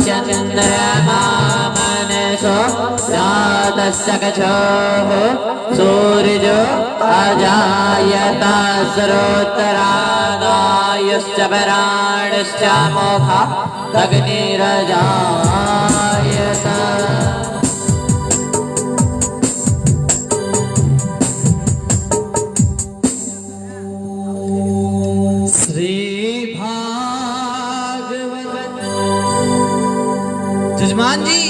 चन्द्रमा मनसो जातस्य कक्षोः सूर्यो अजायत सर्वोत्तरादायुश्च पराणश्च मोखा अग्निरजायत। श्री भागवत जजमान जी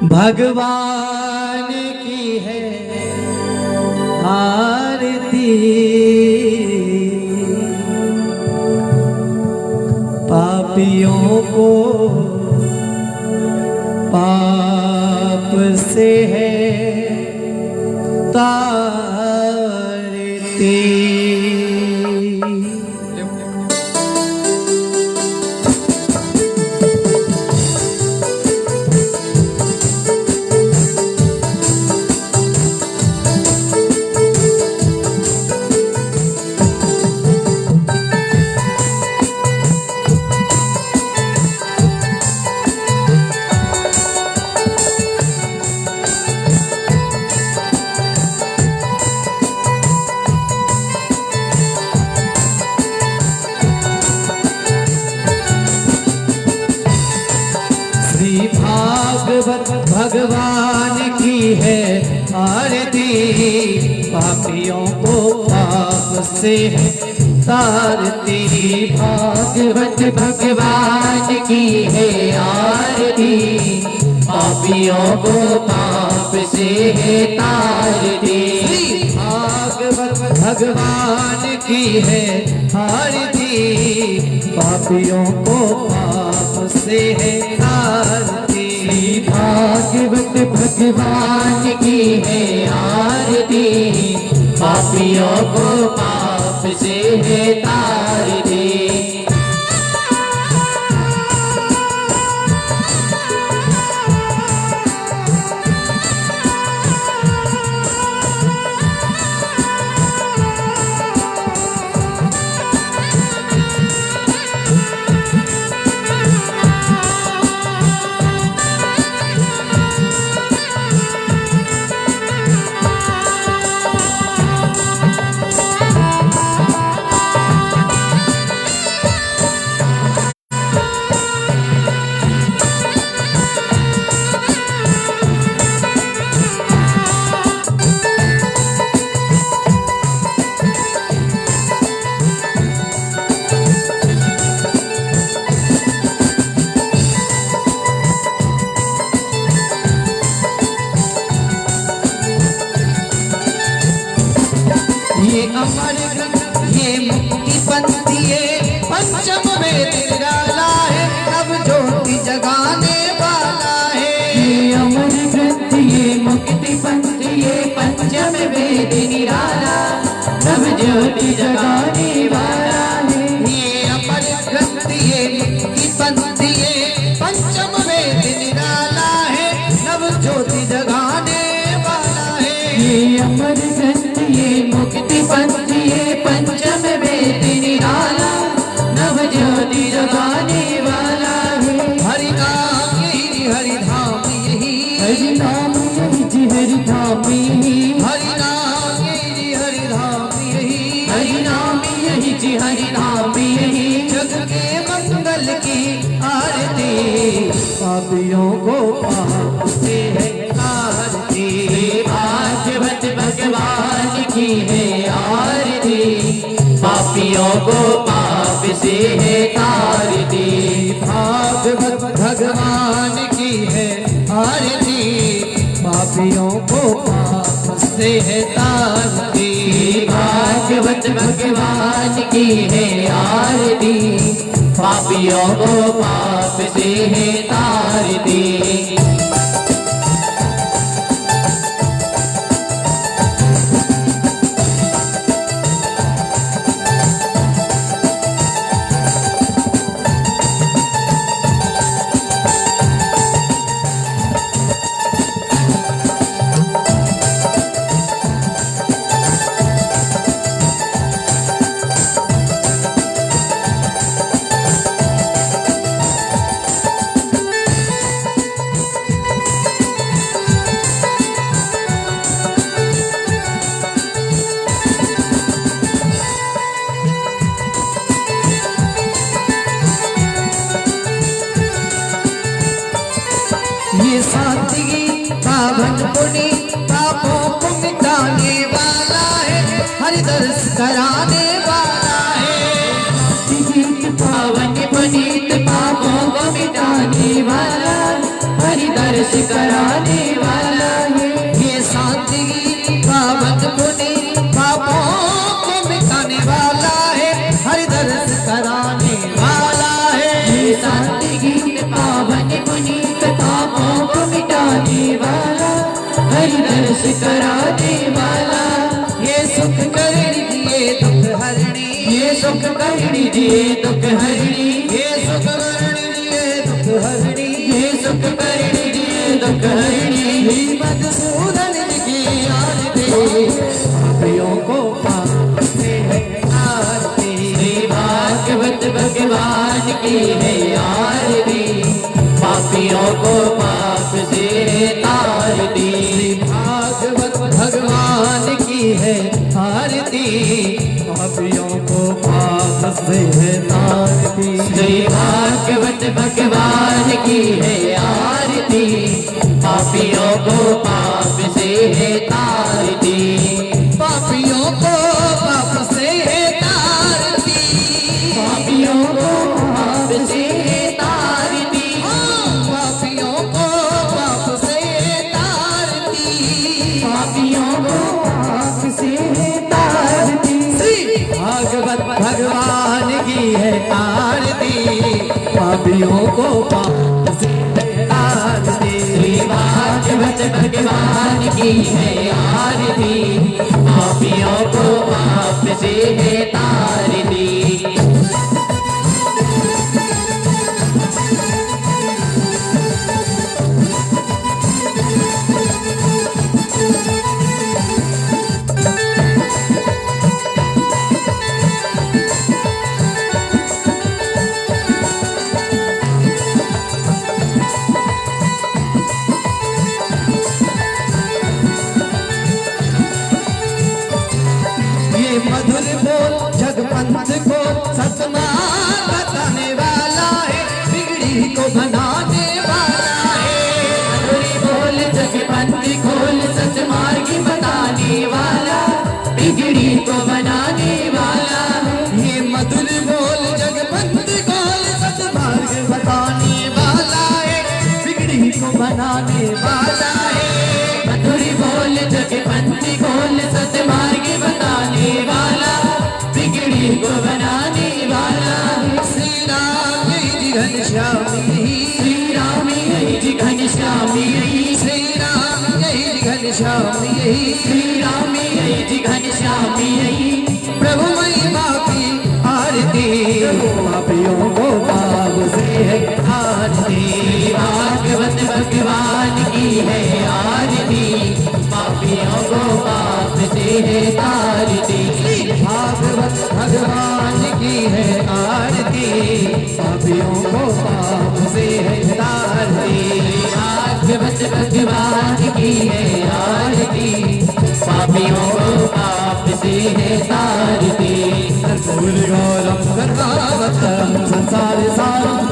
भगवान की है आरती, पापियों को पाप से है तारती। भागवत भगवान की है आरती, पापियों को पाप से है तारती। भागवत भगवान की है आरती, पापियों को पाप से है तारती। भागवत भगवान की है आरती, पापियों को पाप से है तारती। भागवत भगवान की है आरती, पापियों को पाप से है तारती। ये अमर ग्रंथ ये मुक्ति पंथी ये पंचम वेद निराला है, नव ज्योति जगाने वाला है। ये अमर ग्रंथ ये मुक्ति पंथी ये पंचम वेद निराला, नव ज्योति जगाने वाला है। ये अमर ग्रंथ ये मुक्ति पंथी ये पंचम वेद निराला है, नव ज्योति जगाने वाला है। ये अमर ग्रंथ ये मुक्ति पंथ ये पंचम वेद निराला, नव ज्योति जगाने वाला है। हरि नाम यही हरि धाम यही, हरि नाम यही जी हरि धाम यही। हरि नाम यही हरि धाम यही, हरि नाम यही जी हरि धाम यही। जग के मंगल की आरती, पापियों को पाप से है आरती। भागवत भगवान की है आरती, पापियों को पाप से है तारती। भागवत भगवान की है आरती, पापियों को पाप से है तारती। भागवत भगवान की है आरती, पापियों को पाप से है तारती। पावन पुनि पापों को मिटाने वाला है, हरि दर्श कराने वाला है। पावन पुनीत पापों को मिटाने वाला, हरि दर्श कराने वाला है। ये शांति पावन पुनीत पापों को मिटाने वाला है, हरि दर्श कराने वाला है। ये शांति गीत पावन पुनीत पापों को मिटाने वाला, हरि दर्श कराने वाला। ये सुख करणी दिए दुख हरणी, ये सुख करणी दिए दुख हरणी, ये सुख करणी दिए दुख हरणी, ये सुख करणी दिए दुख हरणी। मधुसूदन की आरती पापियों को पाप से है आरती। श्री भागवत भगवान की है आरती, पापियों को पाप से तार दी। भागवत भगवान की है आरती, पापियों को पाप से है तारती। श्री भागवत भगवान की है आरती, पापियों को पाप से है तार दी। पापियों को पाप से है तारती, पापियों को पाप से है तार दी। पापियों को पाप से है तारती, पापियों को पाप से है तार दी। श्री भागवत भगवान की है आरती, पापियों को पाप से है तारती। श्री भागवत भगवान की है आरती, पापियों को पाप से है तार दी। ये मधुर बोल जगपंथ को सतमार्ग बताने वाला है, बिगड़ी को बनाने वाला है। मधुरी बोल जगपंथ खोल सच मार्ग बताने वाला, बिगड़ी को बनाने वाला। ये मधुर बोल जगपंथ को सतमार्ग बताने वाला है, बिगड़ी को बनाने वाला है। मधुरी बोल जगपंथ खोल सच मार्ग बताने वाला, बिगड़ी को बनाने वाला। श्री राम जी घनश्यामी, श्री राम जी घनश्यामी, श्री राम जी घनश्यामी, श्री राम जी घनश्यामी। प्रभु महिमा की आरती, पापियों को पाप से है आरती। भागवत भगवान की है आरती, पापियों को पाप से है तार दी। भागवत भगवान की है आरती, पापियों को पाप से है तारती। भागवत भगवान की है आरती, पापियों को पाप से है तार दी। कर्पूर गौरम करुणावतम संसार सारम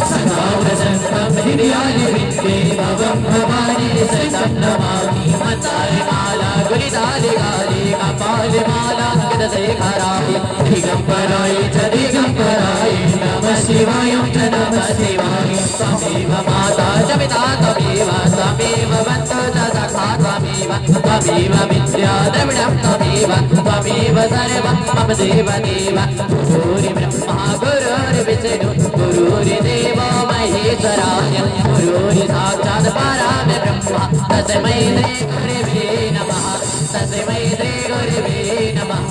सदा वसंतम हृदयानि विद्ये भवं भवानी सहितं नमामि। मन्दारमाला गुलितालिकाले कपालमाला गदशेखराय दिगम्बराय च दिगम्बराय नमः शिवाय च नमः शिवाय। त्वमेव माता च पिता त्वमेव त्वमेव बन्धुः च सखा त्वमेव त्वमेव विद्या द्रविणं त्वमेव त्वमेव सर्वं मम देवदेव। गुरुर्ब्रह्मा गुरुर्विष्णुः गुरुर्देवो महेश्वराय गुरुर् साक्षात् परब्रह्म तस्मै श्री गुरवे नमः तस्मै श्री गुरवे नमः।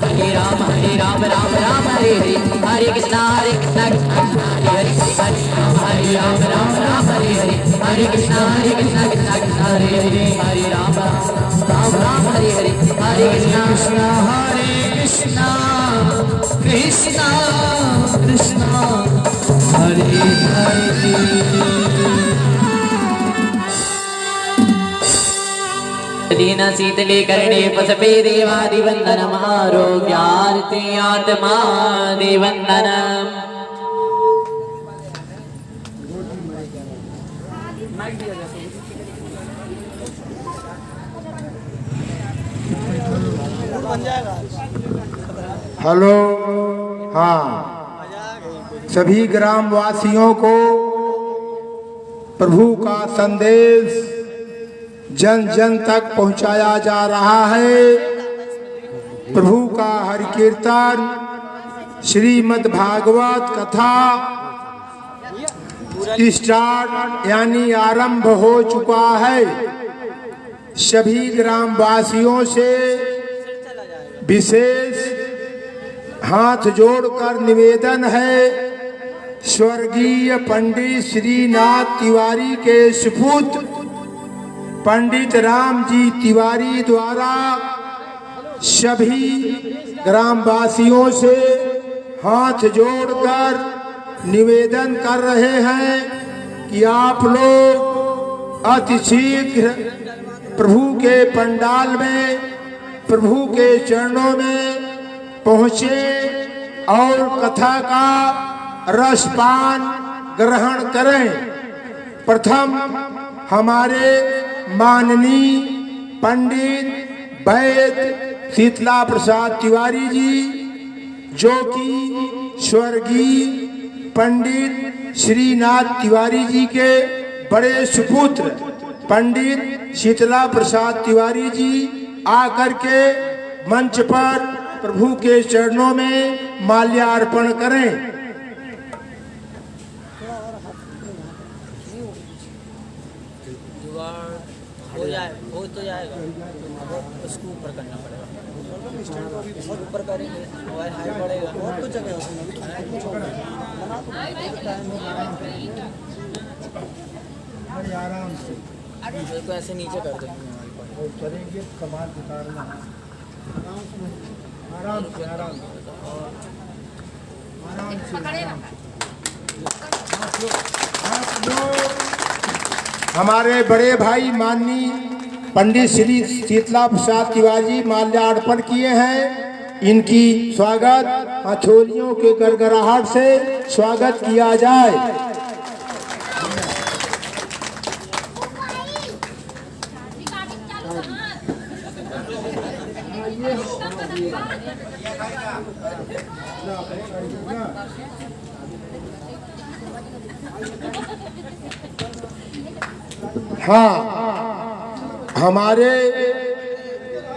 हरे राम राम राम हरे हरे हरे कृष्ण कृष्ण हरे हरे हरे राम हरे हरे हरे कृष्ण कृष्ण कृष्ण हरे हरे हरे राम राम हरे हरे हरे कृष्ण कृष्ण हरे कृष्ण कृष्ण कृष्ण हरे हरे। दीन शीतले कर्णे पसपे देवादिवन्दनम् आरोग्यार्थे आत्मा दिवन्दनम्। हेलो। हाँ, सभी ग्रामवासियों को प्रभु का संदेश जन जन तक पहुंचाया जा रहा है। प्रभु का हरि कीर्तन, श्रीमद् भागवत कथा स्टार्ट यानी आरंभ हो चुका है। सभी ग्रामवासियों से विशेष हाथ जोड़कर निवेदन है, स्वर्गीय पंडित श्रीनाथ तिवारी के सुपुत्र पंडित राम जी तिवारी द्वारा सभी ग्रामवासियों से हाथ जोड़कर निवेदन कर रहे हैं कि आप लोग अति शीघ्र प्रभु के पंडाल में, प्रभु के चरणों में पहुँचे और कथा का रसपान ग्रहण करें। प्रथम हमारे माननीय पंडित वैद्य शीतला प्रसाद तिवारी जी, जो कि स्वर्गीय पंडित श्रीनाथ तिवारी जी के बड़े सुपुत्र पंडित शीतला प्रसाद तिवारी जी आकर के मंच पर प्रभु के चरणों में माल्यार्पण करें। हो जाए, हो तो जाएगा, उसको ऊपर करना पड़ेगा, ऊपर करेंगे मोबाइल हाई पड़ेगा, बहुत कुछ जगह आराम से तो ऐसे नीचे कर देंगे, करेंगे कमाल उतारना आराम से आराम से। हमारे बड़े भाई माननीय पंडित श्री शीतला प्रसाद तिवारी माल्यार्पण किए हैं। इनकी स्वागत हथौड़ियों के गड़गड़ाहट से स्वागत किया जाए। हाँ, हमारे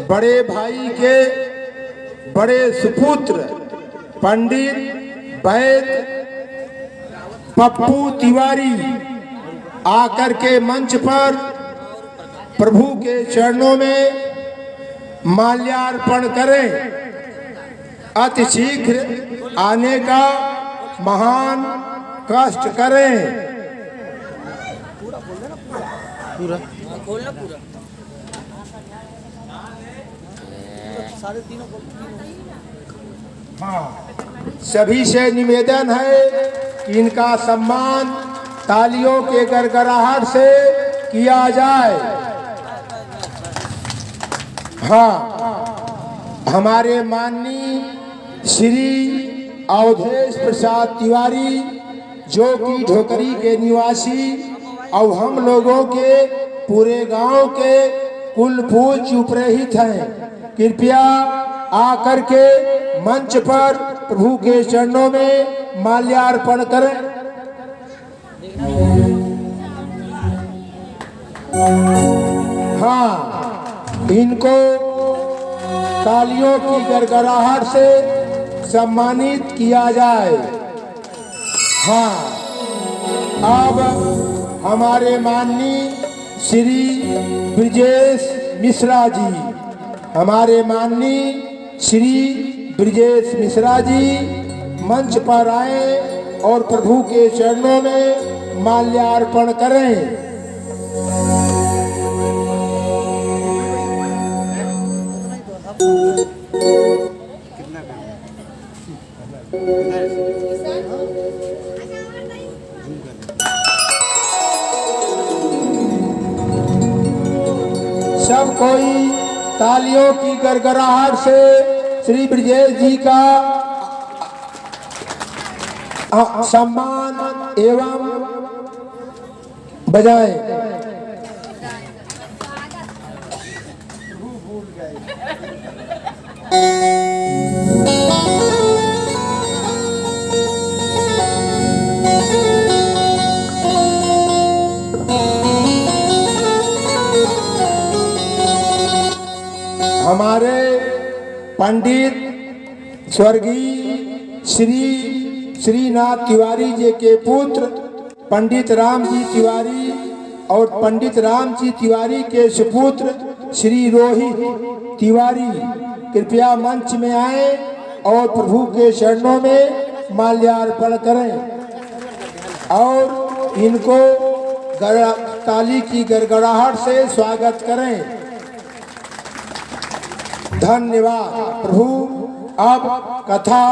बड़े भाई के बड़े सुपुत्र पंडित वैद्य पप्पू तिवारी आकर के मंच पर प्रभु के चरणों में माल्यार्पण करें। अति शीघ्र आने का महान कष्ट करें। पूरा खोलना पूरा साढ़े तीनों। हाँ, सभी से निवेदन है कि इनका सम्मान तालियों के गड़गड़ाहट से किया जाए। हाँ, हमारे माननीय श्री अवधेश प्रसाद तिवारी, जो कि ढोकरी के निवासी और हम लोगों के पूरे गांव के कुल पूज्य उपरहित हैं, कृपया आकर के मंच पर प्रभु के चरणों में माल्यार्पण करें। हाँ, इनको तालियों की गड़गड़ाहट से सम्मानित किया जाए। हाँ, अब हमारे माननीय श्री ब्रिजेश मिश्रा जी, हमारे माननीय श्री ब्रिजेश मिश्रा जी मंच पर आए और प्रभु के चरणों में माल्यार्पण करें। सब कोई तालियों की गड़गड़ाहट से श्री ब्रिजेश जी का सम्मान एवं बजाएं। पंडित स्वर्गीय श्रीनाथ तिवारी जी के पुत्र पंडित राम जी तिवारी और पंडित राम जी तिवारी के सुपुत्र श्री रोहित तिवारी कृपया मंच में आए और प्रभु के चरणों में माल्यार्पण करें और इनको ताली की गड़गड़ाहट से स्वागत करें। धन्यवाद प्रभु। अब कथा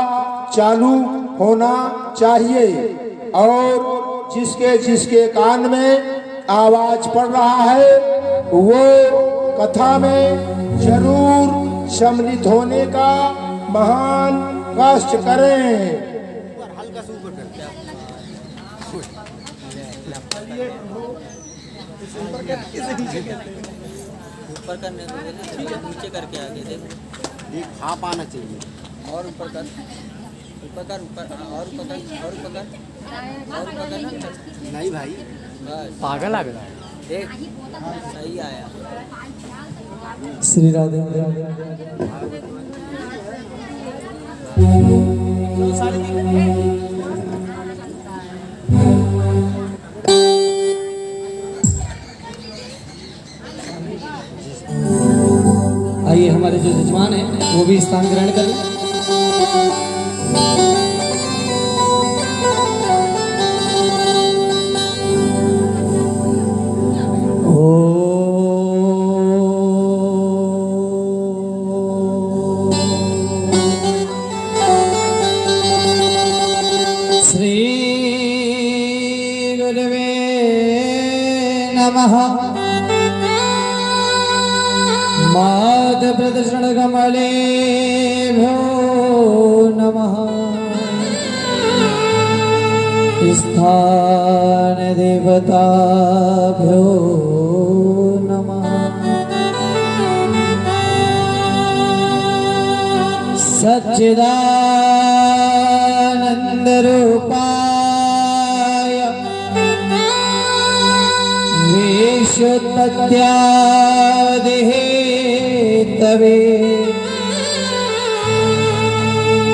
चालू होना चाहिए और जिसके जिसके कान में आवाज पड़ रहा है वो कथा में जरूर सम्मिलित होने का महान कष्ट करें। ऊपर करने को नीचे करके आगे देखो एक हाफ आना चाहिए और ऊपर कर ऊपर कर ऊपर और ऊपर कर और ऊपर कर और ऊपर कर नहीं भाई बस पागल लग रहा है। देख सही आया। श्री राधे। आइए हमारे जो जजमान हैं वो भी स्थान ग्रहण करें। श्री गुरुवे नमः। माधप्रदर्शन कमले भो नमः। स्थान देवताभ्यो नमः। सच्चिदानंद रूपाय विश्वोत्पत्त्यादिहे तवे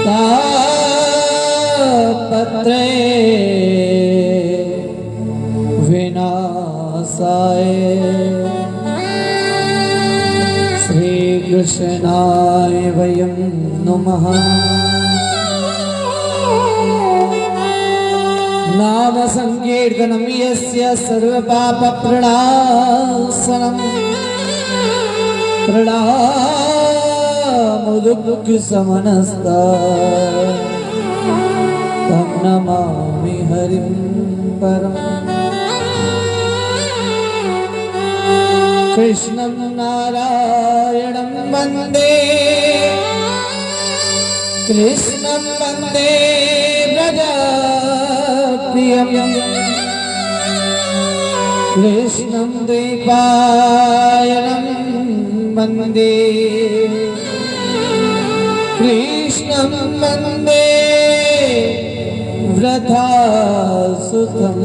तापत्रे विनाशाय श्री कृष्णाय वयं नमः। नाम संकीर्तनं यस्य सर्वपाप प्रणाशनम् प्रणामदुःखशमनस्ता तं नमामि हरिं परम्। कृष्णं नारायणं वन्दे कृष्णं वन्दे व्रजप्रियं कृष्णं द्वैपायनं वन्दे कृष्णं वन्दे वृथासुतम्।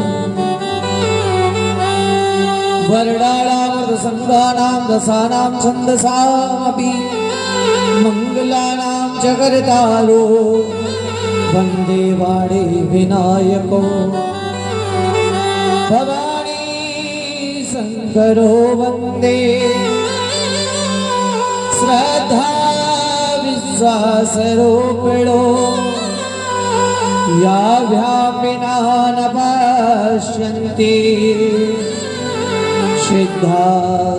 वर्णानामृतसङ्गानां दशानां छन्दसामपि मङ्गलानां च करतालो वन्दे वाणी विनायको भवानी शङ्करो वन्दे श्रद्धा विश्वासरूपिणो या व्यापिना न पश्यन्ति सिद्धा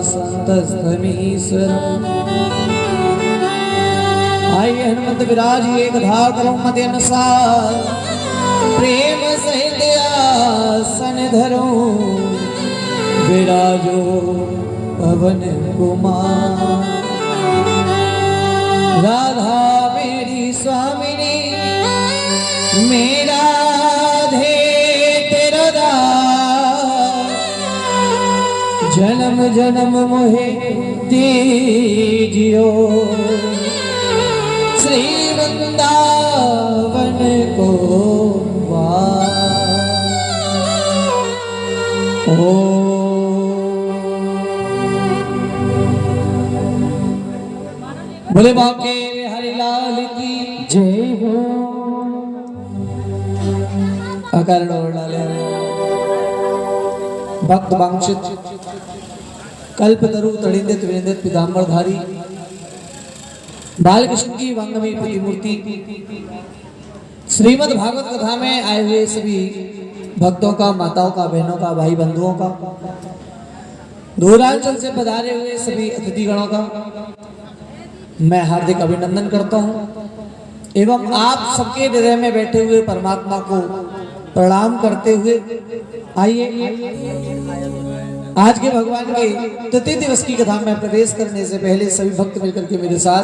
संतस्तमीश्वरम्। आइए हनुमंत विराजिए कथा करो मत अनुसार प्रेम सहित आसन धरो विराजो पवन कुमार। राधा मेरी स्वामिनी मेरा धे तेरा दास जन्म जन्म मोहे दीजियो श्री वृंदावन को बोले बाके हरिलाल की जय हो। अकारण और डाले भक्त वांछित कल्पतरु तड़िंदित विनिंदित पीताम्बरधारी बालकृष्ण की वांगमयी प्रतिमूर्ति श्रीमद् भागवत कथा में आए हुए सभी भक्तों का, माताओं का, बहनों का, भाई बंधुओं का, दूरांचल से पधारे हुए सभी अतिथिगणों का मैं हार्दिक अभिनंदन करता हूं एवं आप सबके हृदय में बैठे हुए परमात्मा को प्रणाम करते हुए आइए आज के भगवान के तृतीय दिवस की कथा में प्रवेश करने से पहले सभी भक्त मिलकर के मेरे साथ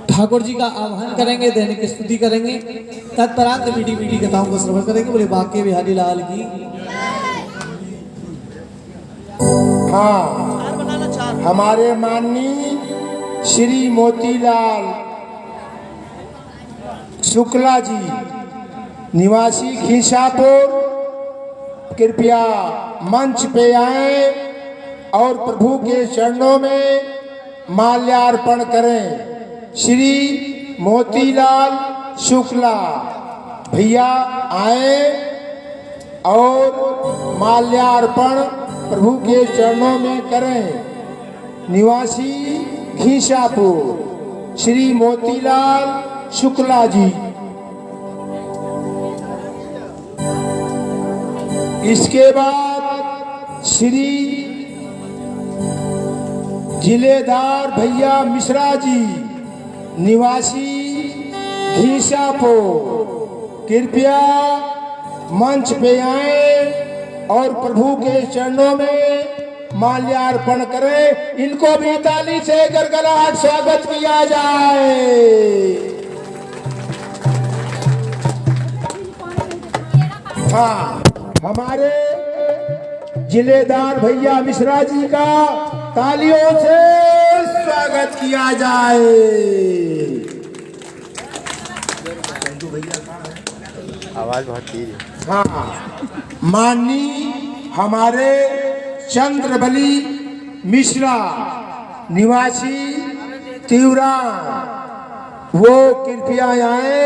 ठाकुर जी का आह्वान करेंगे, दैनिक स्तुति करेंगे, तत्परांत मीठी मीठी कथाओं को श्रवण करेंगे। बोले बांके बिहारी लाल की। हाँ, हमारे माननीय श्री मोतीलाल शुक्ला जी निवासी खींचापुर कृपया मंच पे आए और प्रभु के चरणों में माल्यार्पण करें। श्री मोतीलाल शुक्ला भैया आए और माल्यार्पण प्रभु के चरणों में करें। निवासी खींचापुर श्री मोतीलाल शुक्ला जी। इसके बाद श्री जिलेदार भैया मिश्रा जी निवासी खींचापुर कृपया मंच पे आए और प्रभु के चरणों में माल्यार्पण करें। इनको भी ताली से गड़गड़ाहट स्वागत किया जाए। हाँ, हमारे जिलेदार भैया मिश्रा जी का तालियों से स्वागत किया जाए। आवाज बहुत तेज है। हाँ, माननीय हमारे चंद्रबली मिश्रा निवासी तिवरा वो कृपया आए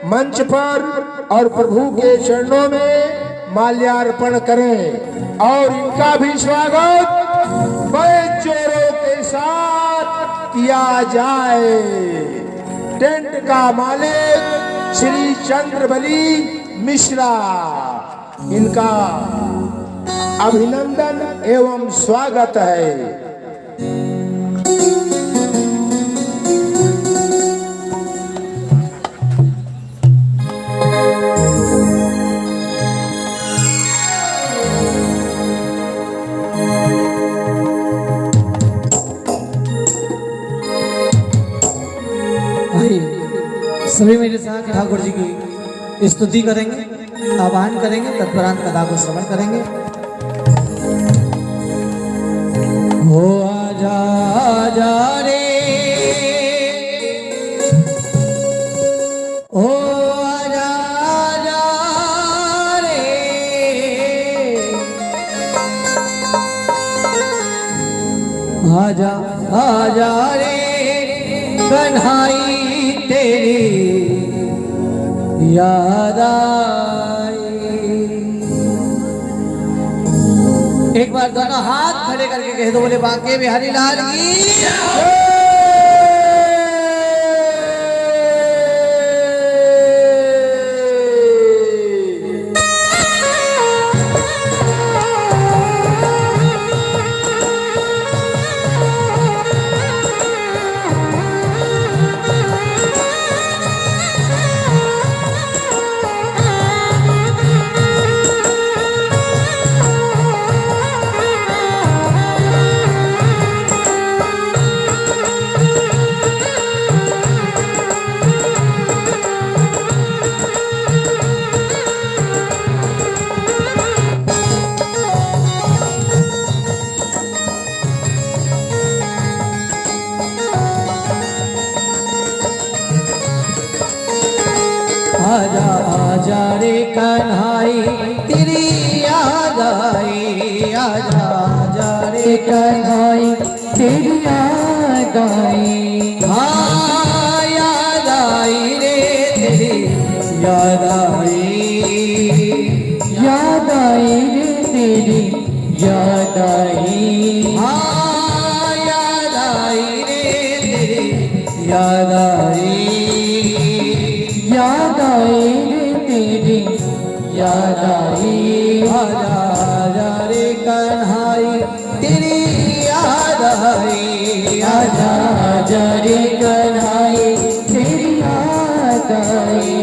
मंच पर और प्रभु के चरणों में माल्यार्पण करें और इनका भी स्वागत बड़े जोरों के साथ किया जाए। टेंट का मालिक श्री चंद्रबली मिश्रा, इनका अभिनंदन एवं स्वागत है। सभी मेरे साथ ठाकुर जी की स्तुति करेंगे, आह्वान करेंगे, तत्परांत कथा को श्रवण करेंगे। हो आजा आजा रे, ओ आजा आजा रे, आजा आजा रे कन्हाई तेरी याद आई। एक बार दोनों हाथ खड़े करके कह दो, बोले बांके बिहारी लाल की। आजा आजा रे कन्हाई तेरी याद आई, आजा आजा रे कन्हाई तेरी याद आई। हाँ याद आई, याद आई रे तेरी याद आई, हाँ याद आई रे तेरी याद आई, याद आई रे तेरी याद आई, आजा आजा रे कन्हाई तेरी याद आई, आजा आजा रे कन्हाई तेरी याद आई।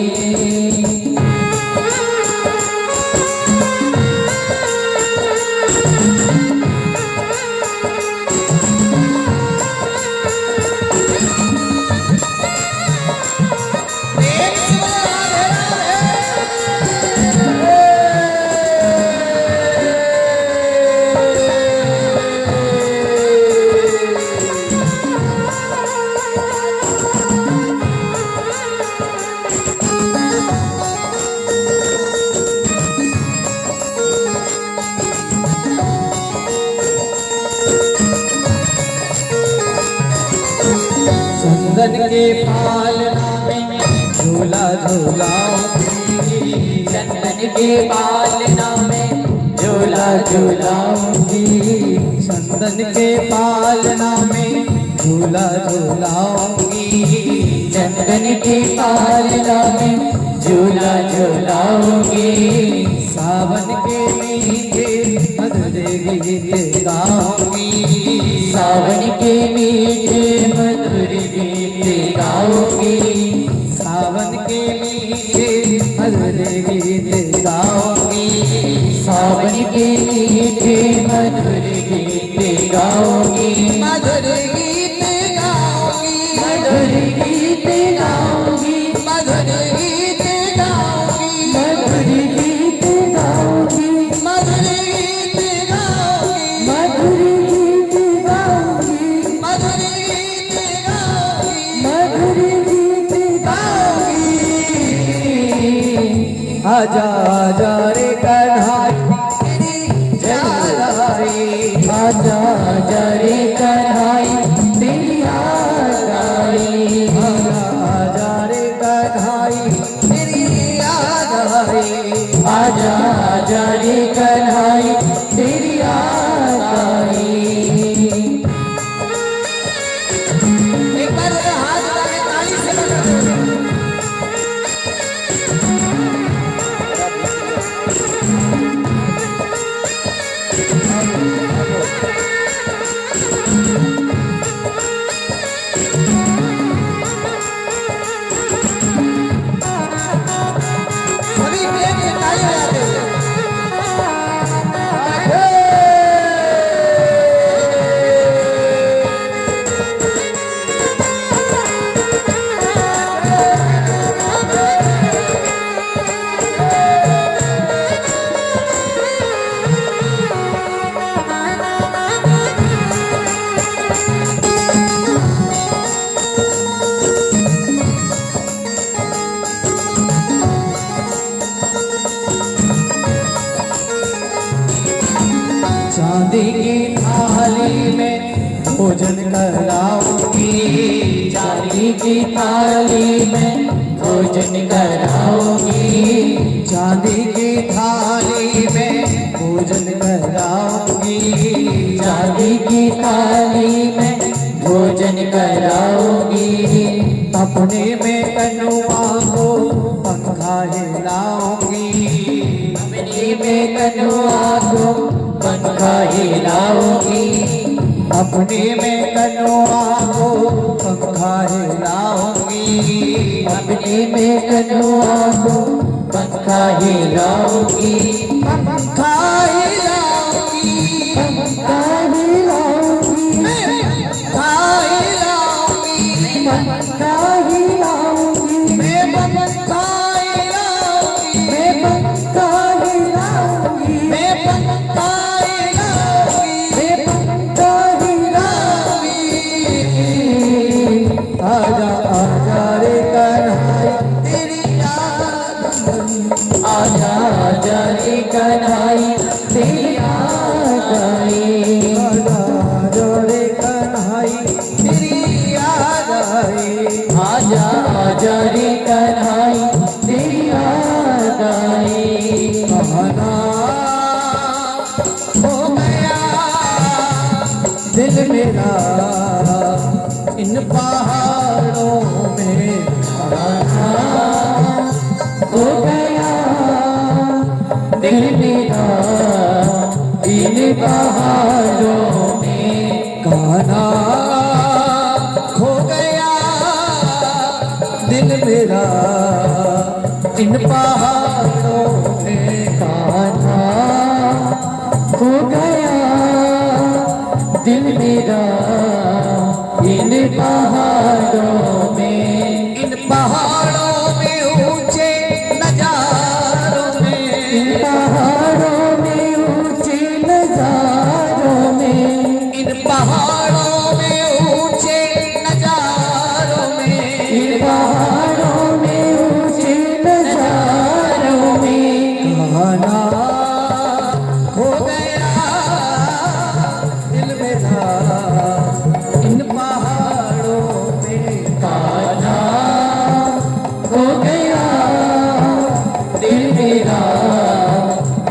चंदन के पालना में झूला झूलाऊंगी, चंदन के पालना में झूला झूलाऊंगी, चंदन के पालना में झूला झूलाऊंगी, चंदन के पालना में झूला झूलाऊंगी, सावन के मीठे मधुर गीत गाऊंगी, सावन के मीठे मधुर गीत गाऊंगी, सावन के मीठे मधुर गीत गाऊंगी, सावन के मीठे मधुर गीत गाऊंगी, मधुर गीत गाऊंगी, मधुर गीत गाऊंगी, मधुर गीत गाऊंगी, मधुर गीत गाऊंगी, मधुर गीत गाऊंगी, मधुर गीत गाऊंगी, मधुर गीत गाऊंगी, मधुर गीत गाऊंगी। आजा आजा रे कन्हाई तेरी याद आई, आजा आजा रे कन्हाई तेरी याद आई, आजा आजा रे कन्हाई तेरी याद आई, आजा आजा रे कन्हाई तेरी याद आई। एक बार मेरा हाथ उठा के ताली से बजा दो। सभी प्रेम से ताली बजाते हुए। चांदी की थाली में भोजन कराऊंगी, चांदी की थाली में भोजन कराऊंगी, चांदी की थाली में भोजन कराऊंगी, चांदी की थाली में भोजन कराऊंगी, अपने में कनुआ को पंखा हिलाऊंगी, अपने में कनुआ को पंखा हिलाऊंगी, अपने में कनुआ को पंखा हिलाऊंगी, अपने में कनुआ को पंखा हिलाऊंगी, पंखा हिलाऊंगी, पंखा हिलाऊंगी, पंखा हिलाऊंगी, पंखा हिलाऊंगी, मैं पंखा हिलाऊंगी, मैं पंखा हिलाऊंगी, मैं पंखा हिलाऊंगी, मैं पंखा हिलाऊंगी। आजा आजा रे कन्हाई तेरी याद आई, आजा आजा रे कन्हाई तेरी याद आई, आजा आजा रे कन्हाई तेरी याद आई, आजा आजा रे कन्हाई तेरी मेरा इन पहाड़ों में हो गया दिल मेरा इन पहाड़ों में गाना खो गया दिल मेरा इन पहाड़ों में गाना हो गया दिल मेरा इन पहाड़ों में इन पहाड़ों में ऊंचे नजारों में इन पहाड़ों में ऊंचे नजारों में इन पहाड़ों में ऊंचे नजारों में इन पहाड़ों में ऊंचे नजारों में गाना खो गया दिल मेरा इन पहाड़ों में गाना हो गया दिल मेरा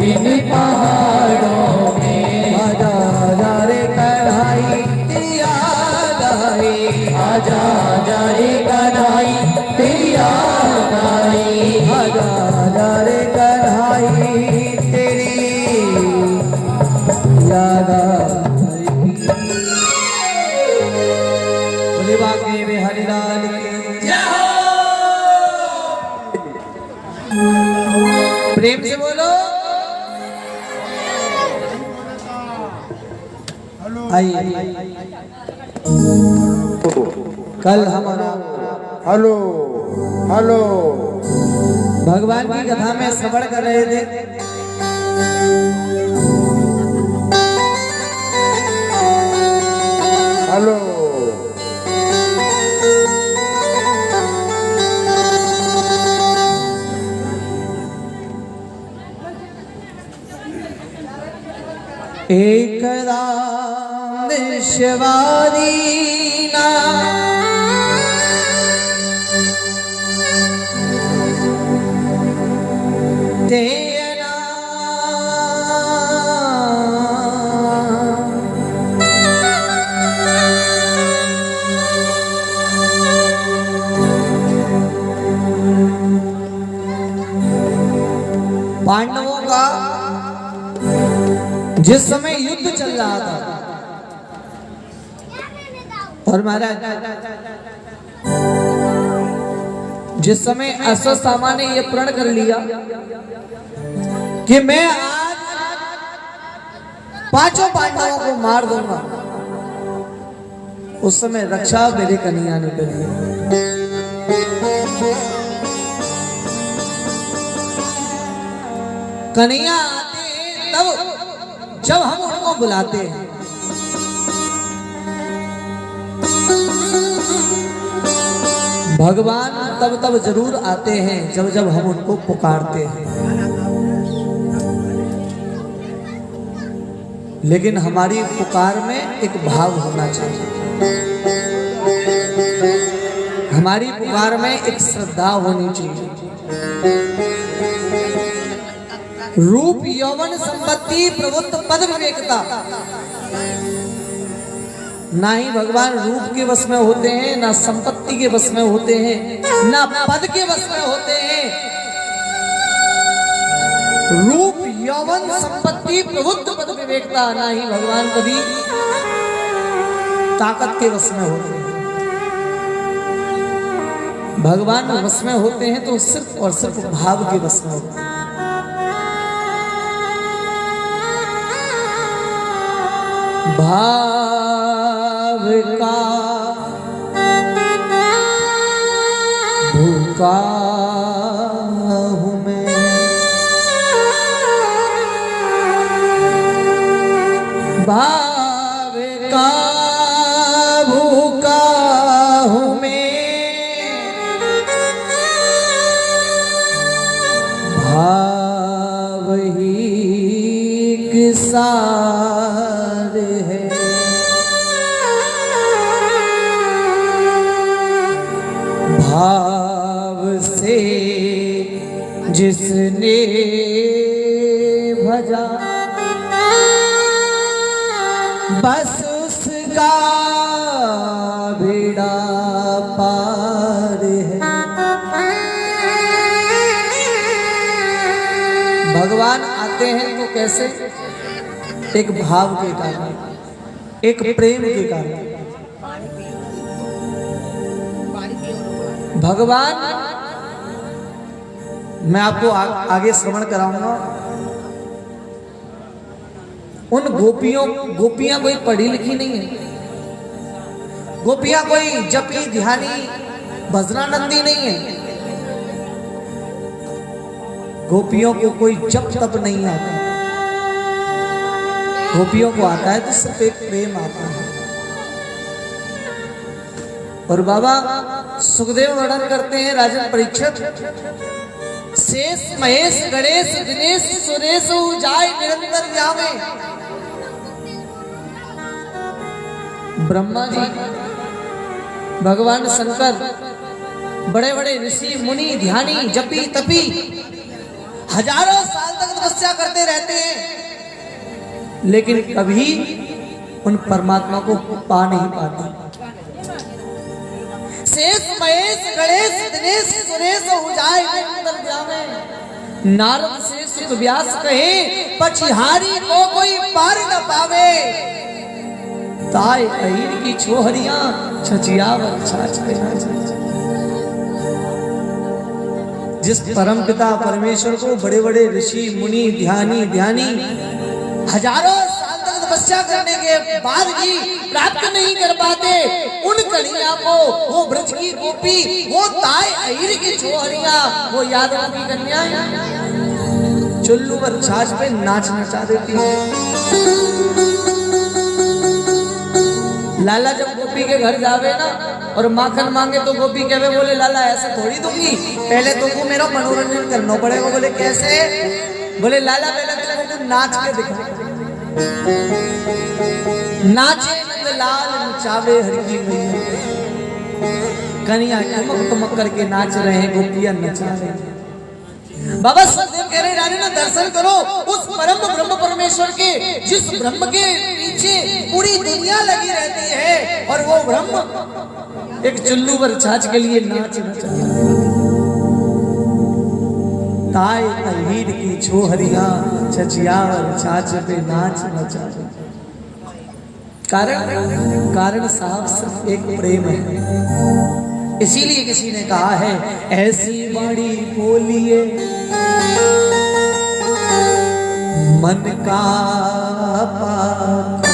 इन पहाड़ों में आजा आजा रे कढ़ाई तेरी याद आई आजा आजा रे कढ़ाई तेरी याद आई आजा आजा रे कढ़ाई तेरी याद आई बोले बागे वे हरिलाल की जय हो प्रेम से बोलो आइए कल हमारा हेलो हेलो भगवान की कथा में श्रवण कर रहे थे हेलो एकदा शिवारी ना तेरा पांडवों का जिस समय युद्ध चल रहा था और महाराज जिस समय अश्वत्थामा ने यह प्रण कर लिया कि मैं आज पांचों पांडवों को मार दूंगा, उस समय रक्षा मेरे कन्हैया ने कर ली। कन्हैया आते हैं तब जब हम उनको बुलाते हैं। भगवान तब तब जरूर आते हैं जब जब हम उनको पुकारते हैं, लेकिन हमारी पुकार में एक भाव होना चाहिए। हमारी पुकार में एक श्रद्धा होनी चाहिए। रूप यौवन संपत्ति प्रभुत्व पद विवेकता, ना ही भगवान रूप के वश में होते हैं, ना संपत्ति के वश में होते हैं, ना पद के वश में होते हैं। रूप यौवन संपत्ति प्रभुत्व पद विवेकता, ना ही भगवान कभी ताकत के वश में होते हैं। भगवान वश में होते हैं तो सिर्फ और सिर्फ भाव के वश में होते हैं। भाव का भूखा हूँ मैं, भाव का भूखा हूँ मैं, भाव ही किसार है। भाव से जिसने भजा बस उस का बेड़ा पार है। भगवान आते हैं तो कैसे? एक भाव के कारण, एक प्रेम के कारण। भगवान, मैं आपको आगे श्रवण कराऊंगा। उन गोपियां कोई पढ़ी लिखी नहीं है, गोपियां कोई जपी ध्यानी भजनानंदी नहीं है, गोपियों को कोई जप तप नहीं आता, गोपियों को आता है तो सिर्फ एक प्रेम आता है। और बाबा सुखदेव वर्णन करते हैं, राजन परीक्षित, शेष महेश गणेश दिनेश सुरेश जाय निरंतर जावे। ब्रह्मा जी, भगवान शंकर, बड़े बड़े ऋषि मुनि ध्यानी जपी तपी हजारों साल तक तपस्या करते रहते हैं, लेकिन कभी उन परमात्मा को पा नहीं पाते। शेष महेश गणेश दिनेश सुरेश जाय निरंतर जावे। नारद से सुत व्यास कहे, पछिहारी को कोई पार न पावे। ताय अहिर की छोहरियां छचियावर छाछ के नाच। जिस परम पिता परमेश्वर को बड़े बड़े ऋषि मुनि ध्यानी हजारों साल तक तपस्या करने के बाद भी प्राप्त नहीं कर पाते, उन कन्या को, वो ब्रज की गोपी, वो ताय अहिर की छोहरियां, वो यादव की कन्याएं चुल्लू पर छाछ पे नाच नचा देती है। लाला जब गोपी के घर जावे ना और माखन मांगे तो गोपी कहवे, बोले लाला ऐसे थोड़ी दूंगी, पहले तुमको मेरा मनोरंजन करना पड़ेगा। बोले कैसे? बोले लाला पहले तुमको नाच के दिखा। नाचे नंदलाल नचावे हर की मैया, कन्या ठुमक ठुमक करके नाच रहे हैं, गोपियां नचा रही हैं। बाबा सदेव कह रहे रानी ना दर्शन करो उस परम ब्रह्म परमेश्वर के, जिस ब्रह्म के पीछे पूरी दुनिया लगी रहती है, और वो ब्रह्म एक चुल्लू पर छाछ के लिए नाच नचा। ताय अहिर की छोहरियां छचियावर छाछ पे नाच नचा। कारण साहब सिर्फ एक प्रेम है। इसीलिए किसी ने कहा है, ऐसी वाणी बोलिए मन का पाप,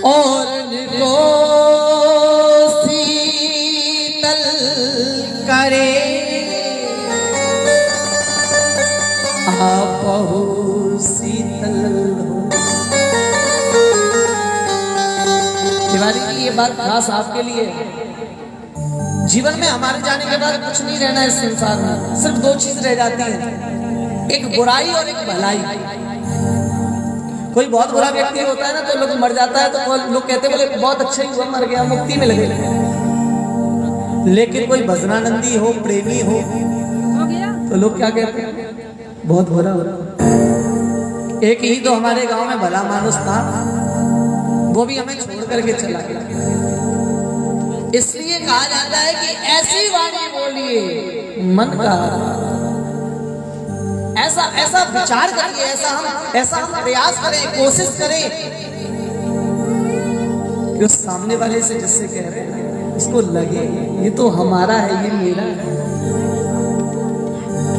और को शीतल करे, आपहु शीतल हो। तिवारी जी, ये बात खास आपके लिए है। जीवन में हमारे जाने के बाद कुछ नहीं रहना इस संसार में, सिर्फ दो चीज रह जाती है, एक बुराई और एक भलाई। कोई बहुत बुरा व्यक्ति होता है ना तो लोग मर जाता है तो लोग कहते बोले बहुत अच्छा ही हुआ, मर गया, मुक्ति में लगे। लेकिन कोई भजनानंदी हो, प्रेमी हो, तो लोग क्या कहते हैं, बहुत बुरा हो रहा। एक ही तो हमारे गांव में भला मानुस था, वो भी हमें छोड़ करके चला गया। इसलिए कहा जाता है कि ऐसी वाणी बोलिए मन का, ऐसा विचार करिए, ऐसा हम प्रयास करें, कोशिश करें कि उस सामने वाले से जिससे कह रहे हैं उसको लगे ये तो हमारा है, ये मेरा है।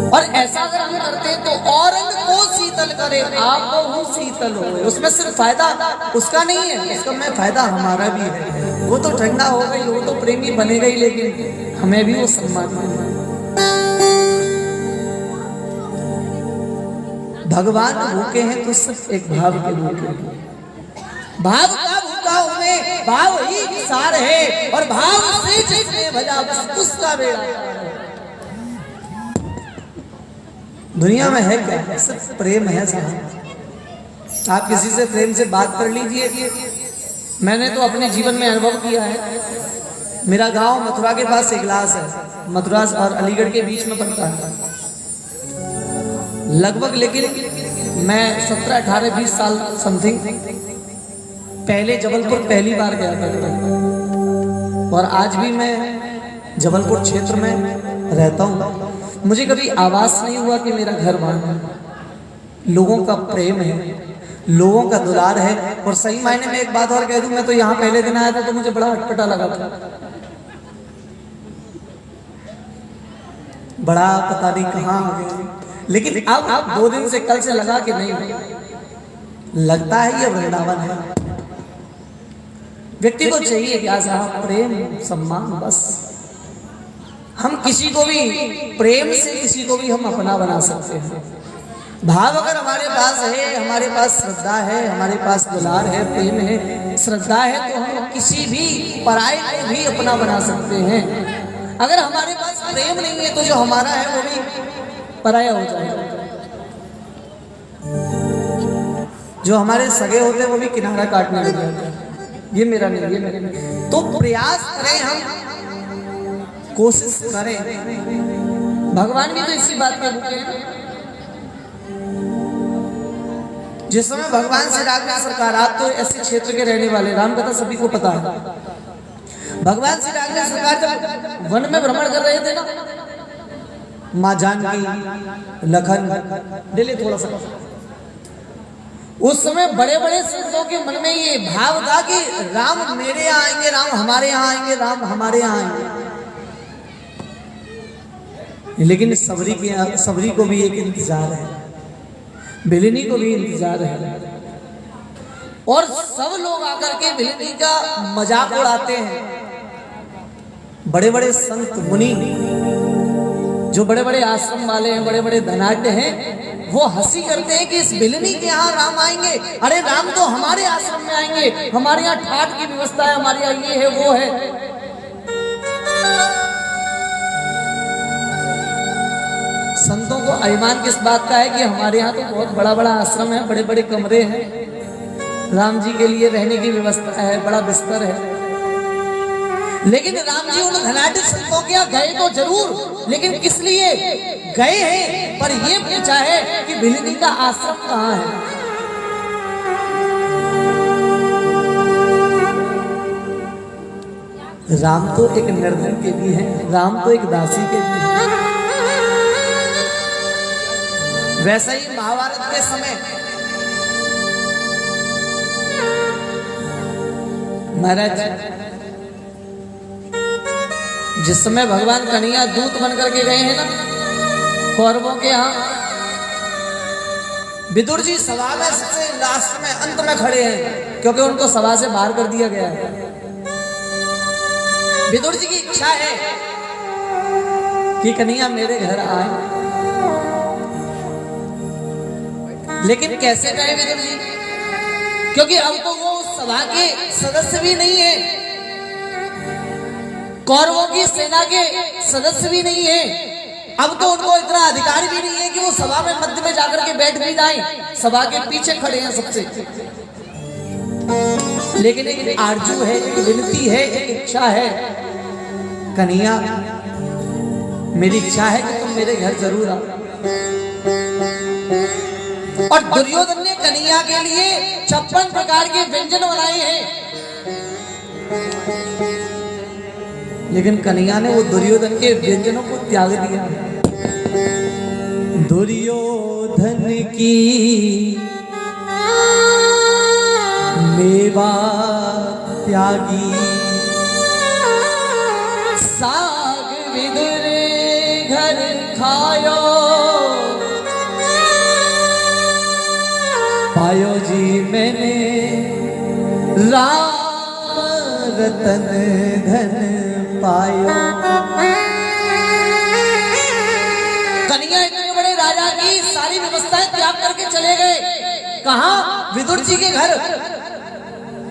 और ऐसा अगर हम करते हैं तो और को शीतल करे, आपको वो शीतल हो। उसमें सिर्फ फायदा उसका नहीं है, उसका में फायदा हमारा भी है। वो तो ठंडा हो गई, वो तो प्रेमी बनेगा ही, लेकिन हमें भी वो सम्मान मिलेगा। भगवान भूखे हैं तो सिर्फ एक भाव के भूखे हैं। भाव का भूखा उन्हें भाव ही सार है, और भाव से जिसने भजा उसका बेड़ा। दुनिया में है क्या? सिर्फ प्रेम है साहब। आप किसी से प्रेम से बात कर लीजिए। मैंने तो अपने जीवन में अनुभव किया है। मेरा गांव मथुरा के पास इगलास है, मथुरा और अलीगढ़ के बीच में पड़ता है लगभग, लेकिन मैं 17, 18, 20 साल समथिंग पहले जबलपुर पहली बार गया था, और आज भी मैं जबलपुर क्षेत्र में रहता हूँ। मुझे कभी आभास नहीं हुआ कि मेरा घर वहाँ है। लोगों का प्रेम है, लोगों का दुलार है। और सही मायने में एक बात और कह दूं, मैं तो यहाँ पहले दिन आया था तो मुझे बड़ा अटपटा लगा था, बड़ा पता नहीं कहाँ आ गया। लेकिन अब 2 दिन से, कल से लगा कि नहीं, लगता है ये वृंदावन है। व्यक्ति को चाहिए क्या साहब? प्रेम, सम्मान, बस। हम किसी को भी प्रेम से, किसी को भी हम अपना बना सकते हैं। भाव अगर हमारे पास है, हमारे पास श्रद्धा है, हमारे पास दुलार है, प्रेम है, श्रद्धा है, तो हम किसी भी पराये को भी अपना बना सकते हैं। अगर हमारे पास प्रेम नहीं है तो जो हमारा है वो भी पराया हो जाएगा। जो हमारे सगे होते हैं वो भी किनारा काटने लग जाते हैं, ये मेरा नहीं, ये मेरा नहीं। तो प्रयास करें, हम कोशिश करें। भगवान भी तो इसी बात का भूखे हैं। जिस समय भगवान श्री राम ने सरकार, आप तो ऐसे क्षेत्र के रहने वाले, राम कथा सभी को पता है। भगवान श्री राम ने सरकार जब वन में भ्रमण कर रहे थे ना, माँ जानकी, लखन, ले थोड़ा सा, उस समय बड़े बड़े संतों के मन में ये भाव था कि राम मेरे यहाँ आएंगे, राम हमारे यहाँ आएंगे, राम हमारे यहाँ आएंगे। लेकिन सबरी को भी एक इंतजार है, बिलिनी को भी इंतजार है, और सब लोग आकर के बिलिनी का मजाक उड़ाते हैं। बड़े बड़े संत मुनि, जो बड़े बड़े आश्रम वाले हैं, बड़े बड़े धनाढ्य हैं, वो हंसी करते हैं कि इस बिलिनी के यहाँ राम आएंगे। अरे राम तो हमारे आश्रम में आएंगे, हमारे यहाँ ठाट की व्यवस्था है, हमारे यहाँ ये है वो है। संतों को अभिमान किस बात का है कि हमारे यहाँ तो बहुत बड़ा बड़ा आश्रम है, बड़े बड़े कमरे हैं, राम जी के लिए रहने की व्यवस्था है, बड़ा बिस्तर है। लेकिन राम जी उन धनाढ्य संतों के यहाँ गए तो जरूर, लेकिन किस लिए गए हैं? पर ये पूछा है कि बिलिनी का आश्रम कहाँ है। राम तो एक निर्धन के भी है, राम तो एक दासी के भी है। वैसा ही महाभारत के समय महाराज, जिस समय भगवान कन्हैया दूत बनकर के गए हैं ना कौरवों के यहाँ, विदुर जी सभा में सबसे लास्ट में, अंत में खड़े हैं, क्योंकि उनको सभा से बाहर कर दिया गया है। विदुर जी की इच्छा है कि कन्हैया मेरे घर आए, लेकिन कैसे गए विदुर जी? क्योंकि अब तो वो उस सभा के सदस्य भी नहीं है, कौरवों की सेना के सदस्य भी नहीं है। अब तो उनको इतना अधिकार भी नहीं है कि वो सभा में मध्य में जाकर के बैठ भी जाएं, सभा के पीछे खड़े हैं सबसे। लेकिन एक आरजू है, एक विनती है, एक इच्छा है, कन्हैया मेरी इच्छा है कि तुम मेरे घर जरूर आओ। और दुर्योधन ने कन्हैया के लिए 56 प्रकार के व्यंजन बनाए हैं, लेकिन कन्हैया ने वो दुर्योधन के व्यंजनों को त्याग दिया। दुर्योधन की मेवा त्यागी, साग विदुर घर खायो, पायो जी मैंने राम रतन धन पायो। कन्हैया इतने बड़े राजा की सारी व्यवस्थाएं त्याग करके चले गए, कहा? विदुर जी के घर।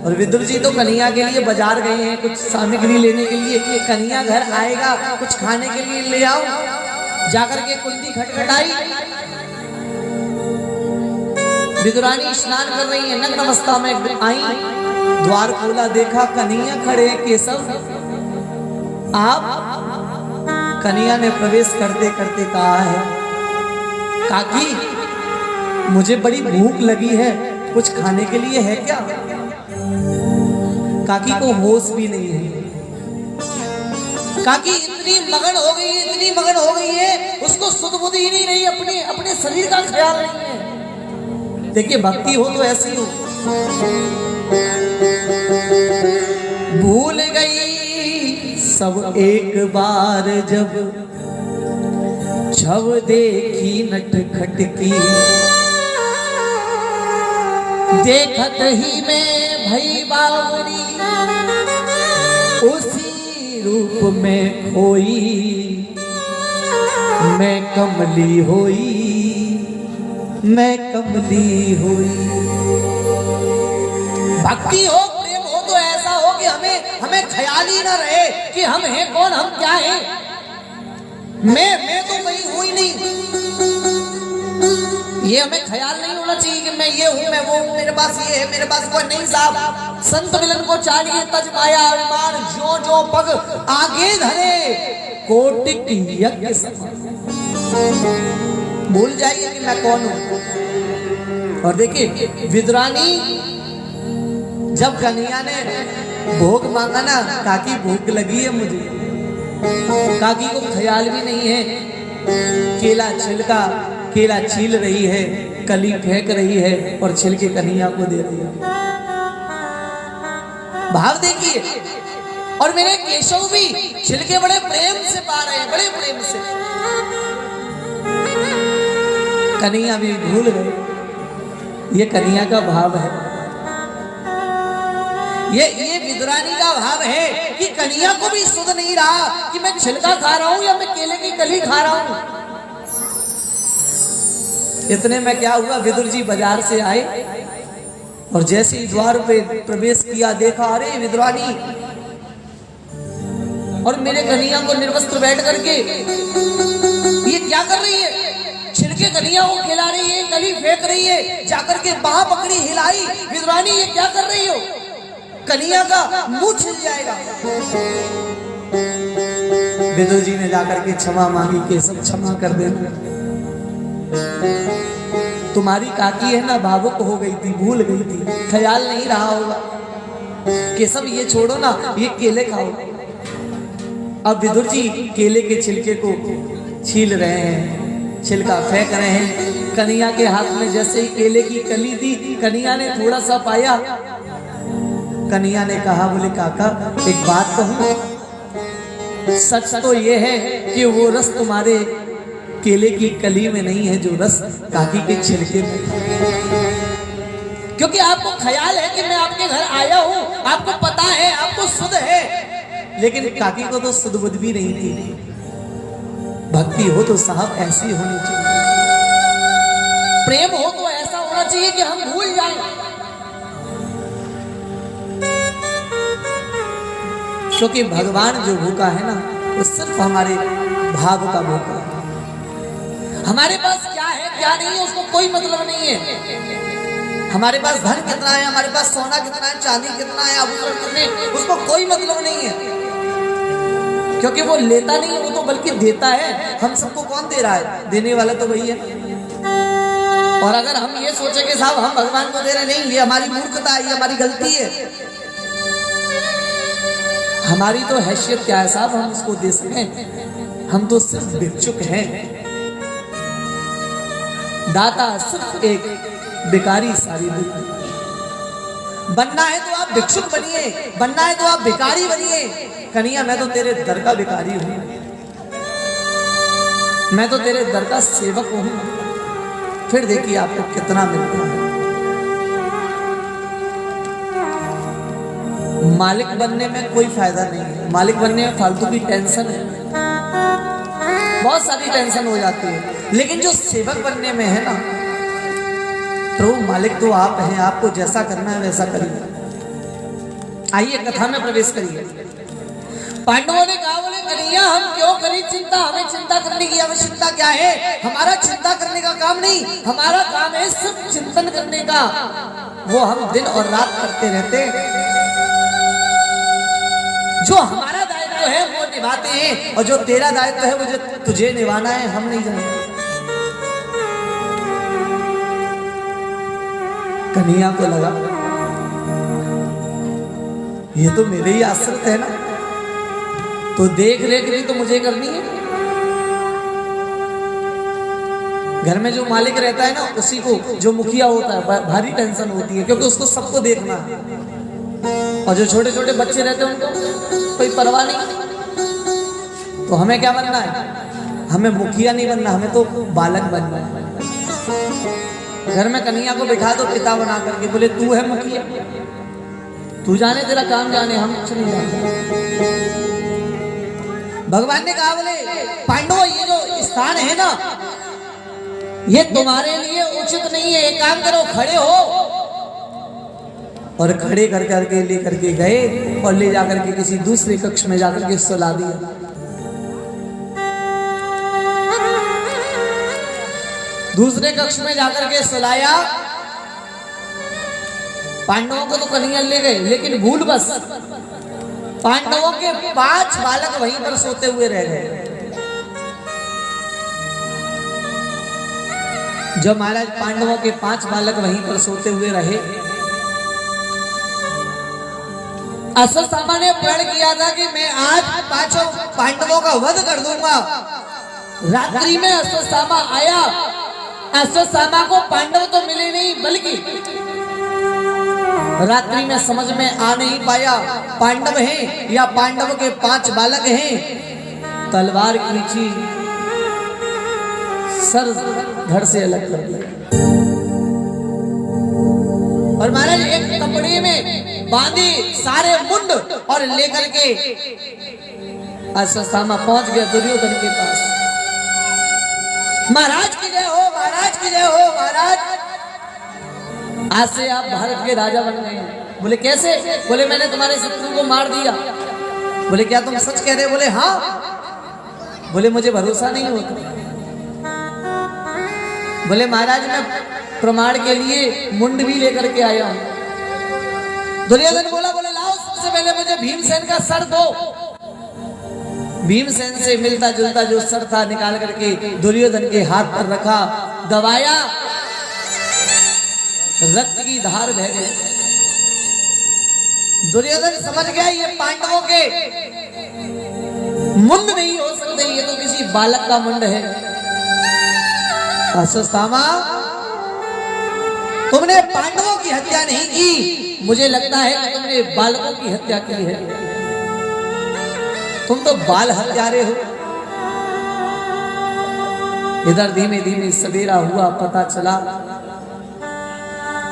और विदुर जी तो कन्हैया के लिए बाजार गए हैं कुछ सामग्री लेने के लिए, कन्हैया घर आएगा कुछ खाने के लिए ले आओ। जाकर के कुंडी खटखटाई, विदुरानी स्नान कर रही है, नग्न अवस्था में आई, द्वार खोला, देखा कन्हैया खड़े हैं। केशव आप? कन्हैया ने प्रवेश करते करते कहा है, काकी मुझे बड़ी भूख लगी है, कुछ खाने के लिए है क्या? काकी को होश भी नहीं है। काकी इतनी मगन हो गई है, इतनी मगन हो गई है, उसको सुध बुध ही नहीं रही, अपने शरीर का ख्याल नहीं है। देखिए भक्ति हो तो ऐसी हो। भूल गई सब एक बार जब छव देखी नटखट की, देखत ही में भई बावरी, उसी रूप में खोई, मैं कमली होई, मैं कमली होई। भक्ति हो, प्रेम हो तो ऐसा हो कि हमें ख्याल ही ना रहे कि हम हैं कौन, हम क्या हैं। मैं तो कहीं हूं ही नहीं, ये हमें ख्याल नहीं होना चाहिए कि मैं ये हूं, मैं वो हूं, मेरे पास ये है, मेरे पास कोई नहीं। साहब संत मिलन को चाहिए तज माया अभिमान, जो जो पग आगे धरे कोटिक यज्ञ समान। भूल जाइए कि मैं कौन हूं। और देखिए विद्रानी जब कन्हैया ने भोग मांगा ना, काकी भूख लगी है मुझे, काकी को ख्याल भी नहीं है। केला छील रही है, कली फेंक रही है और छिलके कन्हैया को दे रही है। भाव देखिए। और मेरे केशव भी छिलके बड़े प्रेम से पा रहे हैं, बड़े प्रेम से। कन्हैया भी भूल गए। ये कन्हैया का भाव है, ये विद्रानी का भाव है कि कन्हैया को भी सुध नहीं रहा कि मैं छिलका खा रहा हूं या मैं केले की कली खा रहा हूं। इतने में क्या हुआ, विदुर जी बाजार से आए और जैसे ही द्वार पे प्रवेश किया, देखा अरे विद्रानी और मेरे कन्हैया को निर्वस्त्र बैठ करके ये क्या कर रही है? छिलके कन्हैया को खिला रही है, कली फेंक रही है, जाकर के बाह पकड़ी हिलाई। विद्रानी ये क्या कर रही हो? कन्हैया का मुंह छिल जाएगा। विदुर जी ने जाकर के क्षमा मांगी कि सब क्षमा कर देना, तुम्हारी काकी है ना भावुक हो गई थी, भूल गई थी, ख्याल नहीं रहा होगा कि सब ये छोड़ो ना, ये केले खाओ। अब विदुर जी केले के छिलके को छील रहे हैं, छिलका फेंक रहे हैं। कन्हैया के हाथ में जैसे ही केले की कली दी, कन्हैया ने थोड़ा सा पाया। कन्हैया ने कहा, बोले काका एक बात कहूं, सच तो ये है कि वो रस तुम्हारे केले की कली में नहीं है जो रस काकी के छिलके में। क्योंकि आपको ख्याल है कि मैं आपके घर आया हूं, आपको पता है, आपको सुध है, लेकिन काकी को तो सुध बुध भी नहीं थी। भक्ति हो तो साहब ऐसी होनी चाहिए, प्रेम हो तो ऐसा होना चाहिए कि हम भूल जाएं। क्योंकि भगवान जो भूखा है ना, वो सिर्फ हमारे भाव का भूखा है। हमारे पास क्या है क्या नहीं है उसको कोई मतलब नहीं है। हमारे पास धन कितना है, हमारे पास सोना कितना है, चांदी कितना है, आभूषण कितने, उसको कोई मतलब नहीं है। क्योंकि वो लेता नहीं है, वो तो बल्कि देता है। हम सबको कौन दे रहा है? देने वाला तो वही है। और अगर हम ये सोचे कि साहब हम भगवान को दे रहे, नहीं, ये हमारी मूर्खता है, ये हमारी गलती है। हमारी तो हैसियत क्या है साहब हम उसको दे सकें? हम तो सिर्फ भिक्षुक हैं। दाता सिर्फ एक, भिखारी सारी दुनिया। बनना है तो आप भिक्षुक बनिए, बनना है तो आप भिखारी बनिए। कन्हैया मैं तो तेरे दर का भिखारी हूं, मैं तो तेरे दर का सेवक हूं। फिर देखिए आपको कितना मिलता है। मालिक बनने में कोई फायदा नहीं है। मालिक बनने में फालतू की टेंशन है, बहुत सारी टेंशन हो जाती है। लेकिन जो सेवक बनने में है ना, तो मालिक तो आप हैं, आपको जैसा करना है वैसा करिए। आइए कथा में प्रवेश करिए। पांडवों ने कहा, बोले कन्हैया हम क्यों करें चिंता, हमें चिंता करने की आवश्यकता क्या है? हमारा चिंता करने का काम नहीं, हमारा काम है सिर्फ चिंतन करने का। वो हम दिन और रात करते रहते। जो हमारा दायित्व है वो निभाते हैं, और जो तेरा दायित्व है वो जो तुझे निभाना है हम नहीं जानते। कन्हैया को लगा ये तो मेरे ही आश्रित है ना, तो देख रेख भी तो मुझे करनी है। घर में जो मालिक रहता है ना, उसी को, जो मुखिया होता है, भारी टेंशन होती है, क्योंकि उसको सबको देखना है। और जो छोटे छोटे बच्चे रहते हैं उनको कोई परवाह नहीं। तो हमें क्या बनना है? हमें मुखिया नहीं बनना, हमें तो बालक बनना है। घर में कन्हैया को बिठा दो पिता बना करके, बोले तू है मुखिया, तू जाने, तेरा काम जाने, हम कुछ नहीं जानते। भगवान ने कहा, बोले पांडव ये जो स्थान है ना, ये तुम्हारे लिए उचित नहीं है, एक काम करो, खड़े हो। और खड़े कर करके ले करके गए और ले जाकर के किसी दूसरे कक्ष में जाकर के सुला दिया। दूसरे कक्ष में जाकर के सुलाया। पांडवों को तो कन्हैया ले गए, लेकिन भूल बस पांडवों के 5 बालक वहीं पर सोते हुए रह गए। जब महाराज पांडवों के 5 बालक वहीं पर सोते हुए रहे, अश्वत्थामा ने प्रण किया था कि मैं आज 5 पांडवों का वध कर दूंगा। रात्रि में अश्वत्थामा आया। अश्वत्थामा को पांडव तो मिले नहीं, बल्कि रात्रि में समझ में आ नहीं पाया पांडव हैं या पांडव के 5 बालक हैं। तलवार खींची, सर धड़ से अलग कर दिया और महाराज एक कपड़े में बांधी सारे मुंड और लेकर के अश्वत्थामा पहुंच गया दुर्योधन के पास। महाराज की जय हो, महाराज की जय हो, महाराज आज से आप भारत के राजा बन गए हैं। बोले कैसे? बोले मैंने तुम्हारे शत्रु को मार दिया। बोले क्या तुम सच कह रहे? बोले हाँ। बोले मुझे भरोसा नहीं होता। बोले महाराज मैं प्रमाण के लिए मुंड भी लेकर के आया हूं। दुर्योधन बोला, बोले लाओ सबसे पहले मुझे भीमसेन का सर दो। भीमसेन से मिलता जुलता जो सर था निकाल करके दुर्योधन के हाथ पर रखा, दबाया, रक्त की धार बह गई। दुर्योधन समझ गया ये पांडवों के मुंड नहीं हो सकते, ये तो किसी बालक का मुंड है। अश्वत्थामा तुमने पांडवों की हत्या नहीं की, मुझे लगता है कि तुमने बालकों की हत्या की है। तुम तो बाल हत्यारे हो। इधर धीमे धीमे सवेरा हुआ, पता चला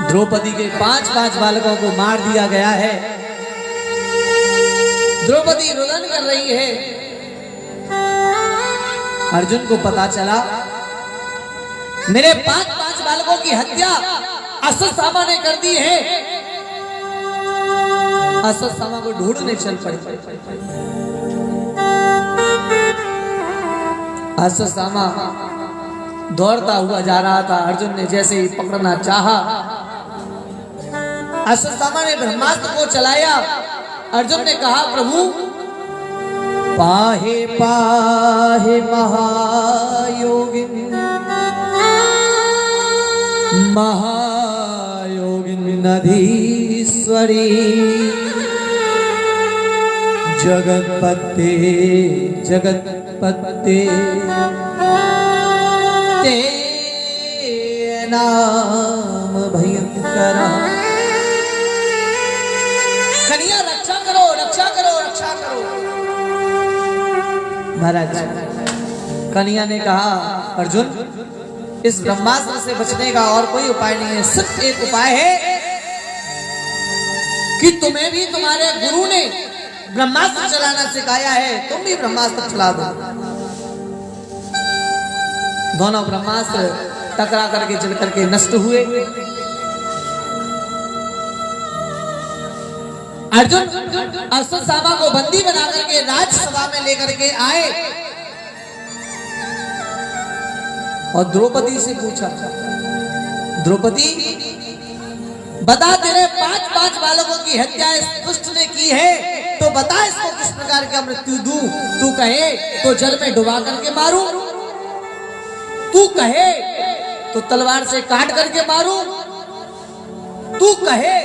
द्रौपदी के 5 बालकों को मार दिया गया है। द्रौपदी रुदन कर रही है। अर्जुन को पता चला मेरे 5 बालकों की हत्या अश्वत्थामा ने कर दी है। अश्वत्थामा को ढूंढने चल पड़े। अश्वत्थामा दौड़ता हुआ जा रहा था। अर्जुन ने जैसे ही पकड़ना चाहा, अश्वत्थामा ने ब्रह्मास्त्र को चलाया। अर्जुन ने कहा प्रभु पाहे पाहे महायोगिन महायोगिन अधीश्वरी जगतपते जगतपते ते नाम भयंकर। कन्हैया रक्षा करो, रक्षा करो, रक्षा करो। महाराज कन्हैया ने कहा अर्जुन इस ब्रह्मास्त्र से बचने का और कोई उपाय नहीं है, सिर्फ एक उपाय है कि तुम्हें भी तुम्हारे गुरु ने ब्रह्मास्त्र चलाना सिखाया है, तुम भी ब्रह्मास्त्र चला दो। दोनों ब्रह्मास्त्र टकरा करके जल करके नष्ट हुए। अर्जुन अश्वत्थामा को बंदी बना करके राजसभा में लेकर के आए और द्रौपदी से पूछा, द्रौपदी बता तेरे 5 बालकों की हत्या इस दुष्ट ने की है, तो बता इसको किस प्रकार का मृत्यु दूं। तू कहे तो जल में डुबा करके मारूं, तू कहे तो तलवार से काट करके मारूं, तू कहे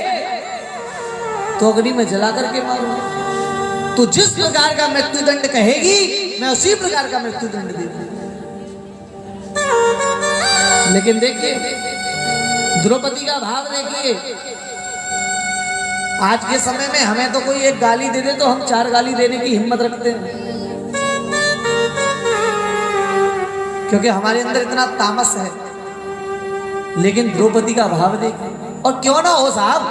तो अग्नि में जला करके मारूंगा, तू जिस प्रकार का मृत्युदंड कहेगी मैं उसी प्रकार का मृत्युदंड दे दूंगा। लेकिन देखिए द्रौपदी का भाव देखिए, आज के समय में हमें तो कोई एक गाली दे दे तो हम 4 गाली देने की हिम्मत रखते हैं, क्योंकि हमारे अंदर इतना तामस है। लेकिन द्रौपदी का भाव देखिए, और क्यों ना हो साहब,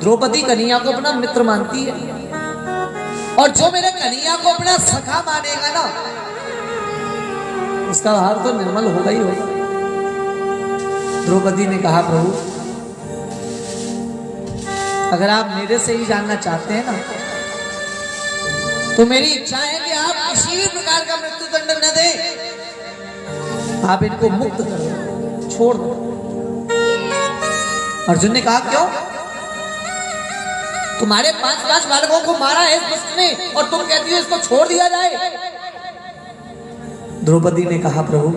द्रौपदी कन्हैया को अपना मित्र मानती है, और जो मेरे कन्हैया को अपना सखा मानेगा ना, उसका भाव तो निर्मल होगा ही होगा। द्रौपदी ने कहा प्रभु अगर आप मेरे से ही जानना चाहते हैं ना, तो मेरी इच्छा है कि आप किसी भी प्रकार का मृत्युदंड न दें, आप इनको मुक्त कर दो, छोड़ दो। अर्जुन ने कहा क्यों? तुम्हारे 5 बालकों को मारा है इस दुष्ट ने, और तुम कहती हो इसको छोड़ दिया जाए। द्रौपदी ने कहा प्रभु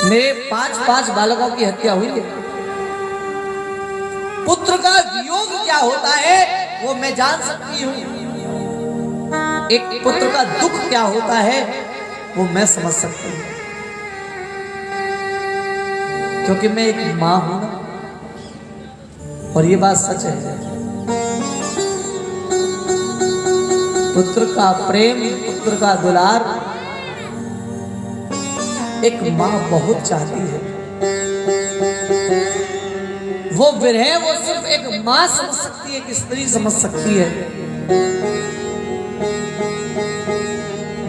मेरे 5 बालकों की हत्या हुई है, पुत्र का वियोग क्या होता है वो मैं जान सकती हूं, एक पुत्र का दुख क्या होता है वो मैं समझ सकती हूं, क्योंकि मैं एक मां हूं ना, और ये बात सच है। पुत्र का प्रेम, पुत्र का दुलार एक मां बहुत चाहती है। वो विरह वो सिर्फ एक मां समझ सकती है, एक स्त्री समझ सकती है।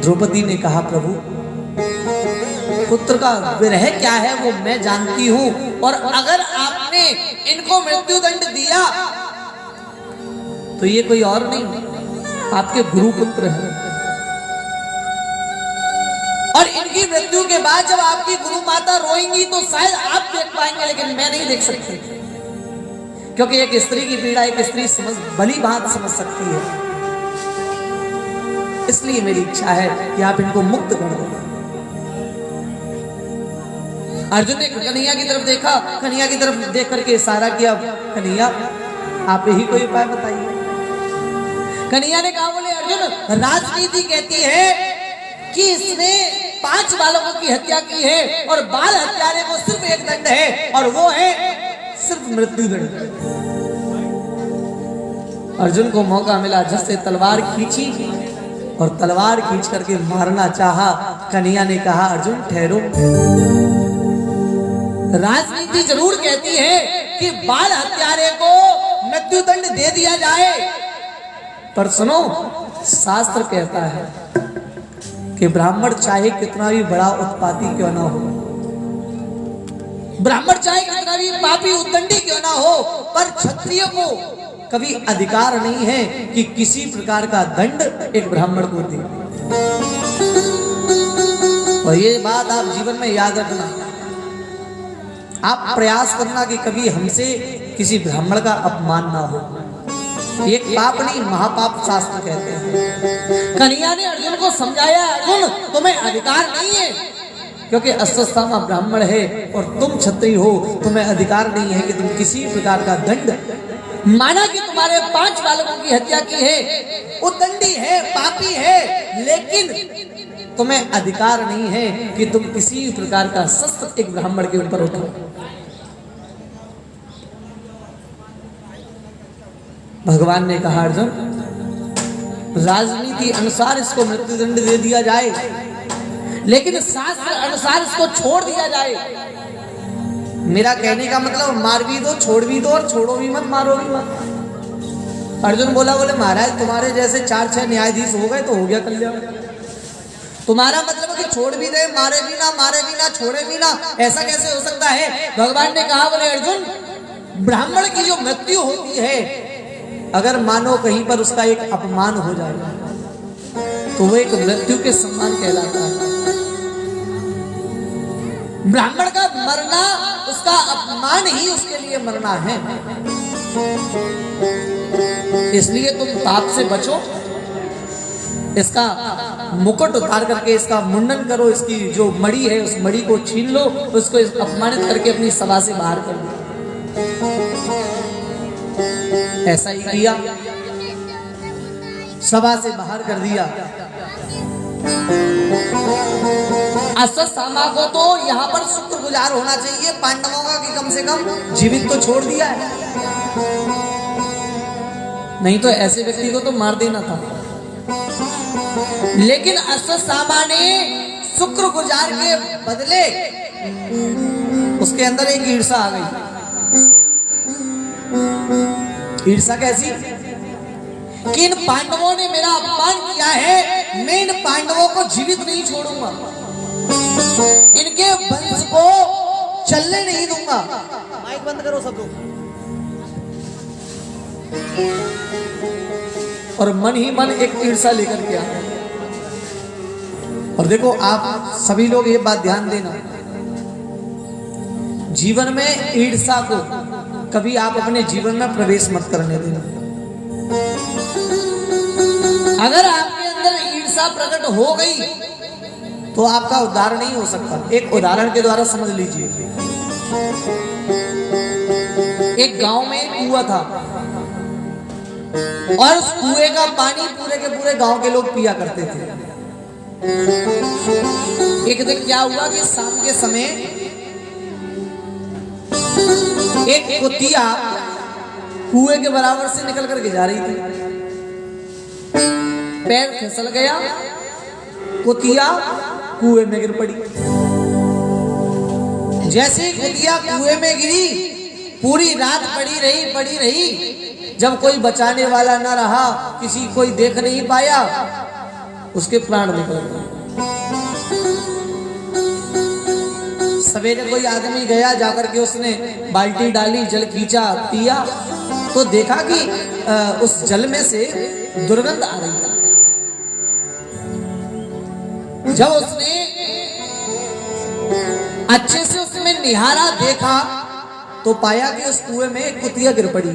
द्रौपदी ने कहा प्रभु पुत्र का विरह क्या है वो मैं जानती हूं, और अगर आपने इनको मृत्युदंड दिया तो ये कोई और नहीं आपके गुरु पुत्र हैं, और इनकी मृत्यु के बाद जब आपकी गुरु माता रोएंगी तो शायद आप देख पाएंगे, लेकिन मैं नहीं देख सकती, क्योंकि एक स्त्री की पीड़ा एक स्त्री समझ भली बात समझ सकती है। इसलिए मेरी इच्छा है कि आप इनको मुक्त कर दो। अर्जुन ने कन्हैया की तरफ देखा, कन्हैया की तरफ देख करके इशारा किया, कन्हैया आप यही कोई उपाय बताइए। कन्हैया ने कहा बोले अर्जुन राजनीति कहती है कि इसने 5 बालकों की हत्या की है, और बाल हत्यारे को सिर्फ एक दंड है, और वो है सिर्फ मृत्यु दंड। अर्जुन को मौका मिला, जब से तलवार खींची और तलवार खींच करके मारना चाहा। कन्हैया ने कहा अर्जुन ठहरो, राजनीति जरूर कहती है कि बाल हत्यारे को मृत्युदंड दे दिया जाए, पर सुनो शास्त्र कहता है कि ब्राह्मण चाहे कितना भी बड़ा उत्पाती क्यों ना हो, ब्राह्मण चाहे कितना भी पापी उद्दंडी क्यों ना हो, पर क्षत्रिय को कभी अधिकार नहीं है कि किसी प्रकार का दंड एक ब्राह्मण को दे। और ये बात आप जीवन में याद रखना, आप प्रयास करना कि कभी हमसे किसी ब्राह्मण का अपमान ना हो। एक पाप नहीं महापाप शास्त्र कहते हैं। कन्हैया ने अर्जुन को समझाया अर्जुन तुम्हें अधिकार नहीं है, क्योंकि अश्वत्थामा ब्राह्मण है और तुम क्षत्रिय हो, तुम्हें अधिकार नहीं है कि तुम किसी प्रकार का दंड, माना कि तुम्हारे 5 बालकों की हत्या की है, उद्दंडी है, पापी है, लेकिन तुम्हें अधिकार नहीं है कि तुम किसी प्रकार का शस्त्र एक ब्राह्मण के ऊपर उठाओ। भगवान ने कहा अर्जुन राजनीति अनुसार इसको मृत्युदंड दे दिया जाए, लेकिन शास्त्र अनुसार इसको छोड़ दिया जाए। मेरा कहने का मतलब मार भी दो, छोड़ भी दो, और छोड़ो भी मत, मारो भी मत। अर्जुन बोला बोले महाराज तुम्हारे जैसे 4-6 न्यायाधीश हो गए तो हो गया कल्याण। तुम्हारा मतलब कि छोड़ भी दे, मारे भी ना, छोड़े भी ना, ऐसा कैसे हो सकता है? भगवान ने कहा बोले अर्जुन ब्राह्मण की जो मृत्यु होती है, अगर मानो कहीं पर उसका एक अपमान हो जाए तो वो एक मृत्यु के समान कहलाता है। ब्राह्मण का मरना उसका अपमान ही उसके लिए मरना है। इसलिए तुम पाप से बचो, इसका मुकुट उतार करके इसका मुंडन करो, इसकी जो मणि है उस मणि को छीन लो, उसको अपमानित करके अपनी सभा से बाहर कर दो। ऐसा ही किया, सभा से बाहर कर दिया। अश्वत्थामा को तो यहाँ पर शुक्रगुजार होना चाहिए पांडवों का कि कम से कम जीवित तो छोड़ दिया है, नहीं तो ऐसे व्यक्ति को तो मार देना था। लेकिन अश्वत्थामा ने शुक्रगुजार के बदले उसके अंदर एक ईर्षा आ गई। ईर्षा कैसी कि इन पांडवों ने मेरा अपमान किया है, मैं इन पांडवों को जीवित नहीं छोड़ूंगा, इनके वंश को चलने नहीं दूंगा। माइक बंद करो सब लोग। और मन ही मन एक ईर्षा लेकर के आया। और देखो आप सभी लोग ये बात ध्यान देना, जीवन में ईर्षा को कभी आप अपने जीवन में प्रवेश मत करने देना। अगर आपके अंदर ईर्षा प्रकट हो गई तो आपका उद्धार नहीं हो सकता। एक उदाहरण के द्वारा समझ लीजिए। एक गांव में एक कुआं था और उस कुएं का पानी पूरे के पूरे गांव के लोग पिया करते थे। एक दिन क्या हुआ कि शाम के समय एक कुतिया कुएं के बराबर से निकल करके जा रही थी, पैर फिसल गया, कुतिया कुएं में गिर पड़ी। जैसे ही कुतिया कुएं में गिरी, पूरी रात पड़ी रही, जब कोई बचाने वाला ना रहा, किसी कोई देख नहीं पाया, उसके प्राण निकल गए। सवेरे कोई आदमी गया, जाकर के उसने बाल्टी डाली, जल खींचा, पिया, तो देखा कि उस जल में से दुर्गंध आ रही है। जब उसने अच्छे से उसमें निहारा, देखा, तो पाया कि उस कुएं में एक कुतिया गिर पड़ी।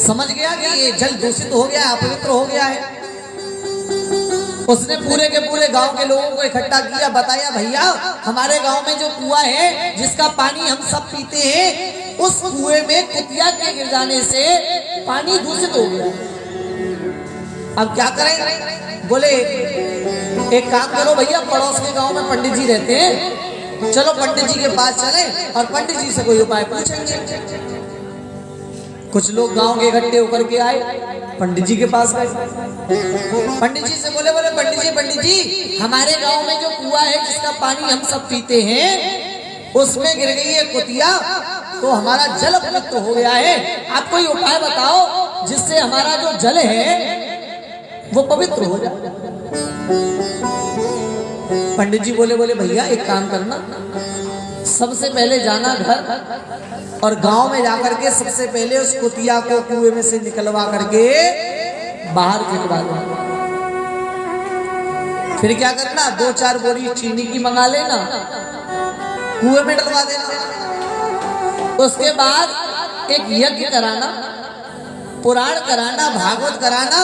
समझ गया कि ये जल दूषित हो गया, अपवित्र हो गया है। उसने पूरे के पूरे गांव के लोगों को इकट्ठा किया, बताया भैया हमारे गांव में जो कुआं है जिसका पानी हम सब पीते हैं, उस कुएं में कुतिया के गिर जाने से पानी दूषित हो गया। अब क्या करें? बोले एक काम करो भैया, पड़ोस के गांव में पंडित जी रहते हैं, चलो पंडित जी के पास चले और पंडित जी से कोई उपाय पूछेंगे। कुछ लोग गांव के इकट्ठे होकर के आए, पंडित जी के पास गए। पंडित जी से बोले पंडित जी हमारे गांव में जो कुआं है जिसका पानी हम सब पीते हैं, उसमें गिर गई है कुतिया, तो हमारा जल अपवित्र हो गया है। आप कोई उपाय बताओ जिससे हमारा जो जल है वो पवित्र हो जाए। पंडित जी बोले भैया एक काम करना, सबसे पहले जाना घर और गांव में जाकर के सबसे पहले उस कुतिया को कुएं में से निकलवा करके बाहर फेंकवा दो। फिर क्या करना, 2-4 बोरी चीनी की मंगा लेना, कुएं में डलवा देना। उसके बाद एक यज्ञ कराना, पुराण कराना, भागवत कराना,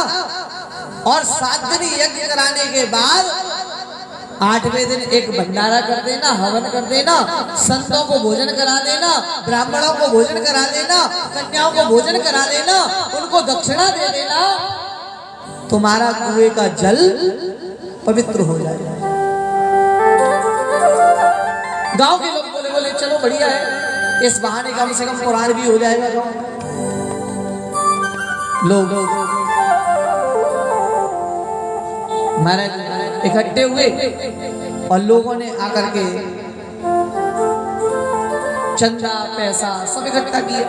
और 7 दिन यज्ञ कराने के बाद 8वें दिन एक भंडारा कर देना, हवन कर देना, संतों को भोजन करा देना, ब्राह्मणों को भोजन करा देना, कन्याओं को भोजन करा देना, उनको दक्षिणा दे देना, तुम्हारा कुएं का जल पवित्र हो जाएगा। गांव के लोग बोले चलो बढ़िया है, इस बहाने कम से कम पुराण भी हो जाएगा। लोग महाराज इकट्ठे हुए और लोगों ने आकर के चंदा पैसा सब इकट्ठा किया।